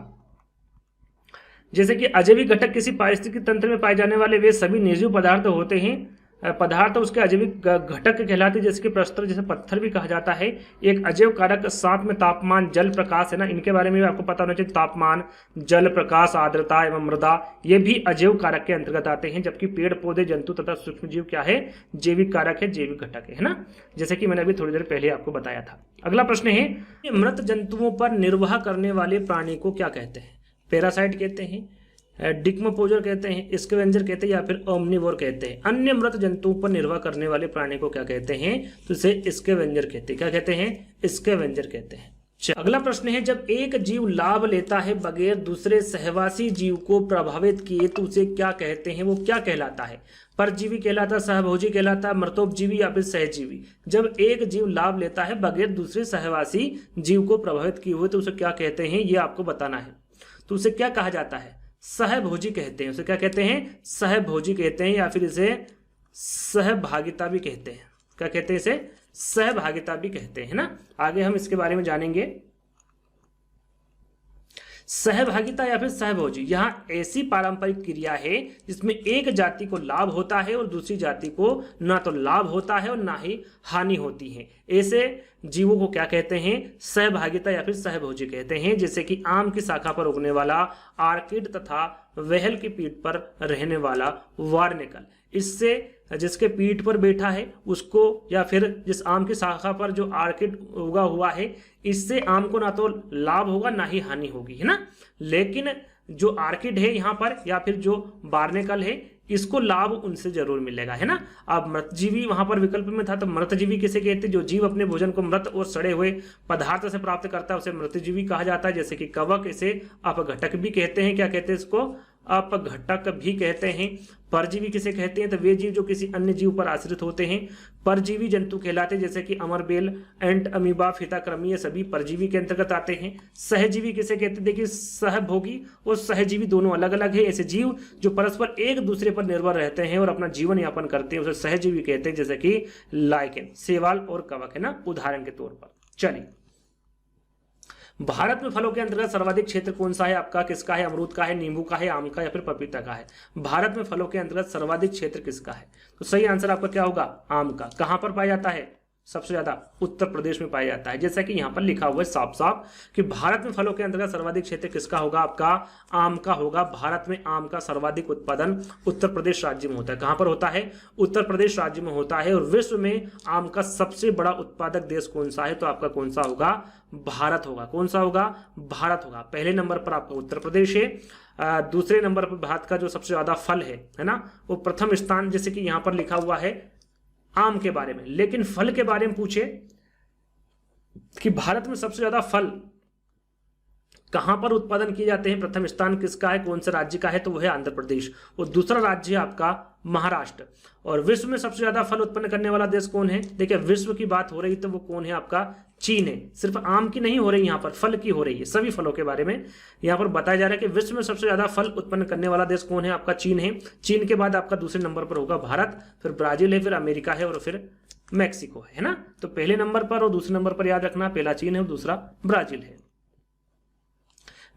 जैसे कि अजैविक घटक किसी पारिस्थितिक तंत्र में पाए जाने वाले वे सभी निर्जीव पदार्थ होते हैं पदार्थ उसके अजैविक घटक कहलाते हैं, जैसे कि प्रस्तर, जैसे पत्थर भी कहा जाता है। एक अजैव कारक, साथ में तापमान, जल, प्रकाश है ना, इनके बारे में भी आपको पता होना चाहिए। तापमान, जल, प्रकाश, आर्द्रता एवं मृदा, ये भी अजैव कारक के अंतर्गत आते हैं। जबकि पेड़ पौधे, जंतु तथा सूक्ष्म जीव क्या है, जैविक कारक है, जैविक घटक है ना, जैसे कि मैंने अभी थोड़ी देर पहले आपको बताया था। अगला प्रश्न है, मृत जंतुओं पर निर्वाह करने वाले प्राणी को क्या कहते हैं? पैरासाइट कहते हैं, डिकम्पोजर कहते हैं, स्कैवेंजर कहते हैं, या फिर ओमनिवोर कहते हैं। अन्य मृत जंतुओं पर निर्वाह करने वाले प्राणी को क्या कहते हैं? तो इसे स्कैवेंजर कहते हैं। क्या कहते हैं? स्कैवेंजर कहते हैं। अगला प्रश्न है, जब एक जीव लाभ लेता है बगैर दूसरे सहवासी जीव को प्रभावित किए तो उसे क्या कहते हैं? वो क्या कहलाता है? परजीवी कहलाता, सहभोजी कहलाता, मृतोपजीवी या फिर सहजीवी? जब एक जीव लाभ लेता है बगैर दूसरे सहवासी जीव को प्रभावित किए हुए तो उसे क्या कहते हैं, ये आपको बताना है। तो उसे क्या कहा जाता है? सहभोजी कहते हैं। उसे क्या कहते हैं? सहभोजी कहते हैं, या फिर इसे सहभागिता भी कहते हैं। क्या कहते हैं? इसे सहभागिता भी कहते हैं ना। आगे हम इसके बारे में जानेंगे। सहभागिता या फिर सहभोजी, यहाँ ऐसी पारंपरिक क्रिया है जिसमें एक जाति को लाभ होता है और दूसरी जाति को ना तो लाभ होता है और ना ही हानि होती है। ऐसे जीवों को क्या कहते हैं? सहभागिता या फिर सहभोजी कहते हैं। जैसे कि आम की शाखा पर उगने वाला आर्किड तथा व्हेल की पीठ पर रहने वाला वार्निकल। इससे जिसके पीठ पर बैठा है उसको, या फिर जिस आम की शाखा पर जो आर्किड उगा हुआ है, इससे आम को ना तो लाभ होगा ना ही हानि होगी, है ना। लेकिन जो आर्किड है यहाँ पर या फिर जो बार्नेकल है, इसको लाभ उनसे जरूर मिलेगा, है ना। अब मृतजीवी वहां पर विकल्प में था, तो मृतजीवी किसे कहते हैं? जो जीव अपने भोजन को मृत और सड़े हुए पदार्थ से प्राप्त करता है उसे मृतजीवी कहा जाता है। जैसे कि कवक, इसे अपघटक भी कहते हैं। क्या कहते हैं इसको? अपघटक भी कहते हैं। परजीवी किसे कहते हैं? तो वे जीव जो किसी अन्य जीव पर आश्रित होते हैं परजीवी जंतु कहलाते हैं। जैसे कि अमरबेल, एंट, अमीबा, फीताक्रमी, ये सभी परजीवी के अंतर्गत आते हैं। सहजीवी किसे कहते हैं? देखिए, सहभोगी और सहजीवी दोनों अलग अलग है। ऐसे जीव जो परस्पर एक दूसरे पर निर्भर रहते हैं और अपना जीवन यापन करते हैं उसे सहजीवी कहते हैं। जैसे कि लाइकेन, शैवाल और कवक, है ना, उदाहरण के तौर पर। चलिए, भारत में फलों के अंतर्गत सर्वाधिक क्षेत्र कौन सा है आपका? किसका है? अमरूद का है, नींबू का है, आम का या फिर पपीता का है? भारत में फलों के अंतर्गत सर्वाधिक क्षेत्र किसका है? तो सही आंसर आपका क्या होगा? आम का। कहां पर पाया जाता है? सबसे ज्यादा उत्तर प्रदेश में पाया जाता है। जैसा कि यहां पर लिखा हुआ है साफ साफ कि भारत में फलों के अंतर्गत सर्वाधिक क्षेत्र किसका होगा? आपका आम का होगा। भारत में आम का सर्वाधिक उत्पादन उत्तर प्रदेश राज्य में होता है। कहां पर होता है? उत्तर प्रदेश राज्य में होता है। और विश्व में आम का सबसे बड़ा उत्पादक देश कौन सा है? तो आपका कौन सा होगा? भारत होगा। कौन सा होगा? भारत होगा। पहले नंबर पर आपका उत्तर प्रदेश है। दूसरे नंबर पर भारत का जो सबसे ज्यादा फल है ना, वो प्रथम स्थान, जैसे कि यहां पर लिखा हुआ है आम के बारे में। लेकिन फल के बारे में पूछे कि भारत में सबसे ज्यादा फल कहां पर उत्पादन किए जाते हैं, प्रथम स्थान किसका है, कौन से राज्य का है? तो वह है आंध्र प्रदेश। और दूसरा राज्य है आपका महाराष्ट्र। और विश्व में सबसे ज्यादा फल उत्पन्न करने वाला देश कौन है? देखिए, विश्व की बात हो रही तो वो कौन है? आपका चीन है। सिर्फ आम की नहीं हो रही, यहाँ पर फल की हो रही है। सभी फलों के बारे में यहाँ पर बताया जा रहा है कि विश्व में सबसे ज्यादा फल उत्पन्न करने वाला देश कौन है? आपका चीन है। चीन के बाद आपका दूसरे नंबर पर होगा भारत, फिर ब्राजील है, फिर अमेरिका है और फिर मैक्सिको है ना। तो पहले नंबर पर और दूसरे नंबर पर याद रखना, पहला चीन है और दूसरा ब्राजील है।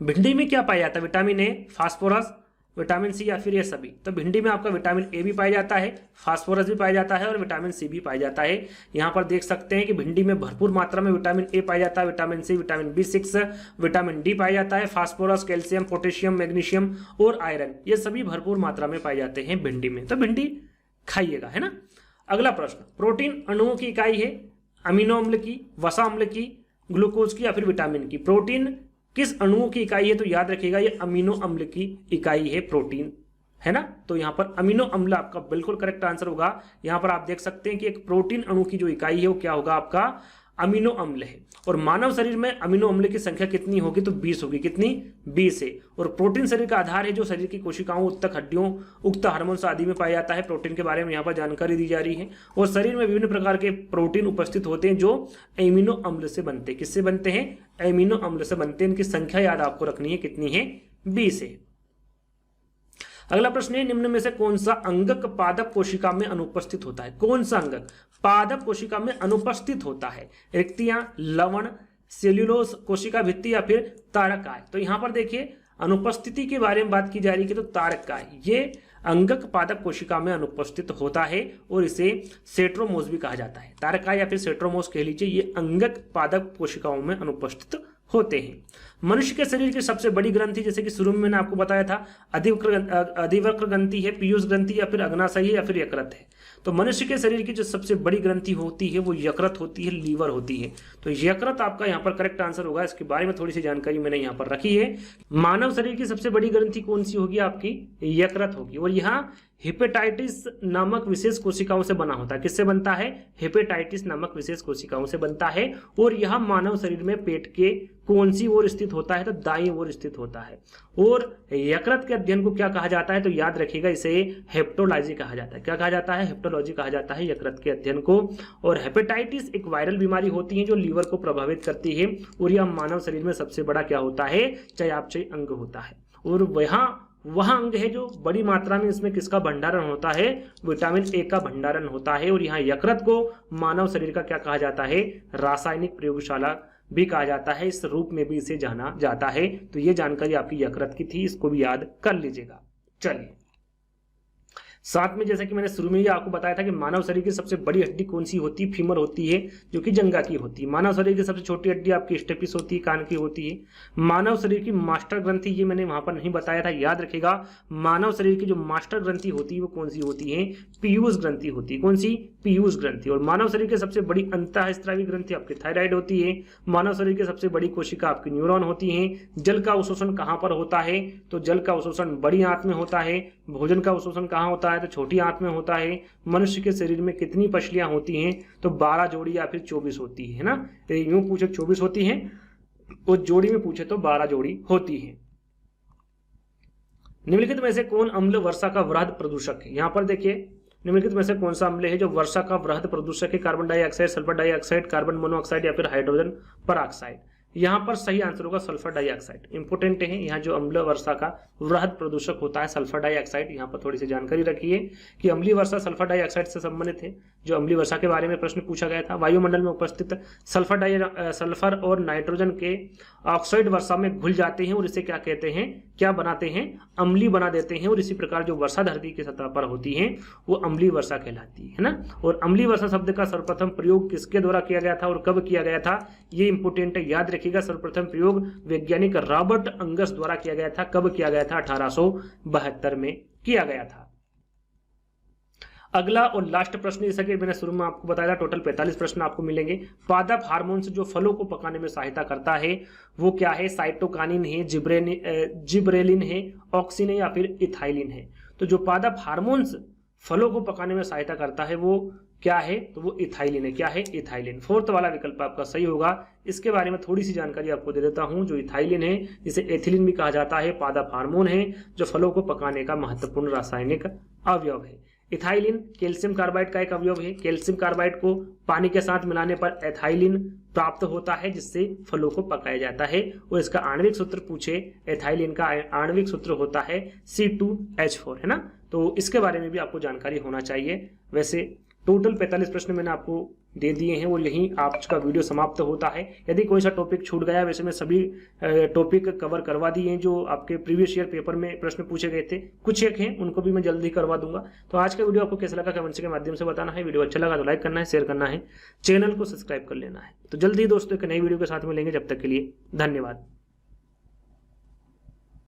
भिंडी में क्या पाया जाता है? Vitamin A, phosphorus, vitamin C या फिर ये सभी? तो भिंडी में आपका विटामिन ए भी पाया जाता है, फास्फोरस भी पाया जाता है और विटामिन सी भी पाया जाता है। यहाँ पर देख सकते हैं कि भिंडी में भरपूर मात्रा में विटामिन ए पाया जाता है, vitamin C, vitamin B6, vitamin D पाया जाता है, फास्फोरस, कैल्शियम, पोटेशियम, मैग्नीशियम और आयरन, ये सभी भरपूर मात्रा में पाए जाते हैं भिंडी में। तो भिंडी खाइएगा, है ना। अगला प्रश्न, प्रोटीन अणुओं की इकाई है अमीनो अम्ल की, वसा अम्ल की, ग्लूकोज की या फिर विटामिन की? प्रोटीन किस अणुओं की इकाई है? तो याद रखिएगा ये अमीनो अम्ल की इकाई है प्रोटीन, है ना। तो यहां पर अमीनो अम्ल आपका बिल्कुल करेक्ट आंसर होगा। यहां पर आप देख सकते हैं कि एक प्रोटीन अणु की जो इकाई है वो क्या होगा? आपका अमीनो अम्ल है। और मानव शरीर में अमीनो अम्ल की संख्या कितनी होगी? तो 20 होगी। कितनी? 20 है। और प्रोटीन शरीर का आधार है जो शरीर की कोशिकाओं, उत्तक, हड्डियों, उक्त हार्मोन्स आदि में पाया जाता है। प्रोटीन के बारे में यहाँ पर जानकारी दी जा रही है। और शरीर में विभिन्न प्रकार के प्रोटीन उपस्थित होते हैं जो एमिनो अम्ल से बनते हैं। किससे बनते हैं? एमिनो अम्ल से बनते हैं। इनकी संख्या याद आपको रखनी है, कितनी है? 20 है। अगला प्रश्न है, निम्न में से कौन सा अंगक पादप कोशिका में अनुपस्थित होता है? कौन सा अंगक पादप कोशिका में अनुपस्थित होता है? रिक्तियां, लवण, सेल्यूलोज, कोशिका भित्ति या फिर तारकाय? तो यहां पर देखिए अनुपस्थिति के बारे में बात की जा रही है तो तारकाय ये अंगक पादप कोशिका में अनुपस्थित होता है और इसे सेट्रोमोस भी कहा जाता है। तारकाय या फिर सेट्रोमोस कह लीजिए, ये अंगक पादप कोशिकाओं में अनुपस्थित होते हैं। मनुष्य के शरीर की सबसे बड़ी ग्रंथि, जैसे कि शुरू में मैंने आपको बताया था, अधिवक्र ग्रंथि है, पीयूष ग्रंथि या फिर अग्नाशयी है या फिर यकृत है। तो मनुष्य के शरीर की जो सबसे बड़ी ग्रंथि होती है वो यकृत होती है, लीवर होती है। तो यकृत आपका यहाँ पर करेक्ट आंसर होगा। इसके बारे में थोड़ी सी जानकारी मैंने यहाँ पर रखी है। मानव शरीर की सबसे बड़ी ग्रंथि कौन सी होगी? आपकी यकृत होगी। और यहाँ हेपेटाइटिस नामक विशेष कोशिकाओं से बना होता है। किससे बनता है? हेपेटाइटिस नामक विशेष कोशिकाओं से बनता है। और यह मानव शरीर में पेट के कौन सी ओर स्थित होता है? तो दाईं ओर स्थित होता है। और यकृत के अध्ययन को क्या कहा जाता है? तो याद रखिएगा, इसे हेप्टोलॉजी कहा जाता है। क्या कहा जाता है? हेप्टोलॉजी कहा जाता है यकृत के अध्ययन को। और हेपेटाइटिस एक वायरल बीमारी होती है जो लीवर को प्रभावित करती है। और यह मानव शरीर में सबसे बड़ा क्या होता है? चयापचयी अंग होता है। और वह अंग है जो बड़ी मात्रा में इसमें किसका भंडारण होता है? विटामिन ए का भंडारण होता है। और यहाँ यकृत को मानव शरीर का क्या कहा जाता है? रासायनिक प्रयोगशाला भी कहा जाता है। इस रूप में भी इसे जाना जाता है। तो ये जानकारी आपकी यकृत की थी, इसको भी याद कर लीजिएगा। चलिए, साथ में जैसा कि मैंने शुरू में ही आपको बताया था कि मानव शरीर की सबसे बड़ी हड्डी कौन सी होती है? फीमर होती है, जो कि जंघा की होती है। मानव शरीर की सबसे छोटी हड्डी आपकी स्टेपिस होती है, कान की होती है। मानव शरीर की मास्टर ग्रंथि, ये मैंने वहां पर नहीं बताया था, याद रखेगा। मानव शरीर की जो मास्टर ग्रंथि होती है वो कौन सी होती है? पीयूष ग्रंथि होती है। कौन सी? पीयूष ग्रंथि। और मानव शरीर की सबसे बड़ी अंतःस्रावी ग्रंथि आपकी थायराइड होती है। मानव शरीर की सबसे बड़ी कोशिका आपकी न्यूरॉन होती है। जल का अवशोषण कहाँ पर होता है? तो जल का अवशोषण बड़ी आंत में होता है। भोजन का अवशोषण कहाँ होता है? तो छोटी आंत में होता है। मनुष्य के शरीर में कितनी पसलियां होती हैं? तो 12 जोड़ी या फिर 24 होती है ना। यूं पूछे 24 होती हैं और जोड़ी में पूछे तो 12 जोड़ी होती है। निम्नलिखित में से कौन अम्ल वर्षा का वृहद प्रदूषक है? यहां पर देखिए, निम्नलिखित में से कौन सा अम्ल है जो वर्षा का वृहद प्रदूषक है? Carbon dioxide, sulphur dioxide, carbon monoxide या फिर हाइड्रोजन परऑक्साइड। यहाँ पर सही आंसर होगा सल्फर डाइऑक्साइड। इंपोर्टेंट है, यहाँ जो अम्ल वर्षा का वृहद प्रदूषक होता है सल्फर डाइऑक्साइड। यहाँ पर थोड़ी सी जानकारी रखिए कि अम्लीय वर्षा सल्फर डाइऑक्साइड से संबंधित है। जो अम्लीय वर्षा के बारे में प्रश्न पूछा गया था, वायुमंडल में उपस्थित सल्फर और नाइट्रोजन के ऑक्साइड वर्षा में घुल जाते हैं और इसे क्या कहते हैं? क्या बनाते हैं? अम्लीय बना देते हैं। और इसी प्रकार जो वर्षा धरती की सतह पर होती है वो अम्लीय वर्षा कहलाती है ना। और अम्लीय वर्षा शब्द का सर्वप्रथम प्रयोग किसके द्वारा किया गया था और कब किया गया था? ये इंपोर्टेंट है, याद रखिएगा। सर्वप्रथम प्रयोग वैज्ञानिक रॉबर्ट अंगस द्वारा किया गया था। कब किया गया था? 1872 में किया गया था। अगला और लास्ट प्रश्न, जैसा कि मैंने शुरू में आपको बताया था, टोटल 45 प्रश्न आपको मिलेंगे। पादप हार्मोन्स जो फलों को पकाने में सहायता करता है वो क्या है? साइटोकानिन है, जिब्रेलिन है, ऑक्सिन है या फिर इथाइलिन है। तो जो पादप हार्मोन्स फलों को पकाने में सहायता करता है वो क्या है? तो वो इथाइलिन है। क्या है? इथाइलिन। फोर्थ वाला विकल्प आपका सही होगा। इसके बारे में थोड़ी सी जानकारी आपको दे देता हूं। जो इथाइलिन है, जिसे एथिलीन भी कहा जाता है, पादप हार्मोन है जो फलों को पकाने का महत्वपूर्ण रासायनिक अवयव है। इथाइलिन कैल्शियम कार्बाइड का एक अवयव है। कैल्शियम कार्बाइड को पानी के साथ मिलाने पर एथाइलिन प्राप्त होता है जिससे फलों को पकाया जाता है। और इसका आणविक सूत्र पूछे, एथाइलिन का आणविक सूत्र होता है C2H4, है ना। तो इसके बारे में भी आपको जानकारी होना चाहिए। वैसे टोटल 45 प्रश्न मैंने आपको दे दिए हैं और यहीं आज का वीडियो समाप्त होता है। यदि कोई सा टॉपिक छूट गया, वैसे मैं सभी टॉपिक कवर करवा दिए हैं जो आपके प्रीवियस ईयर पेपर में प्रश्न पूछे गए थे। कुछ एक हैं उनको भी मैं जल्दी करवा दूंगा। तो आज का वीडियो आपको कैसा लगा कमेंट्स के माध्यम से बताना है। वीडियो अच्छा लगा तो लाइक करना है, शेयर करना है, चैनल को सब्सक्राइब कर लेना है। तो जल्दी दोस्तों एक नई वीडियो के साथ मिलेंगे। जब तक के लिए धन्यवाद।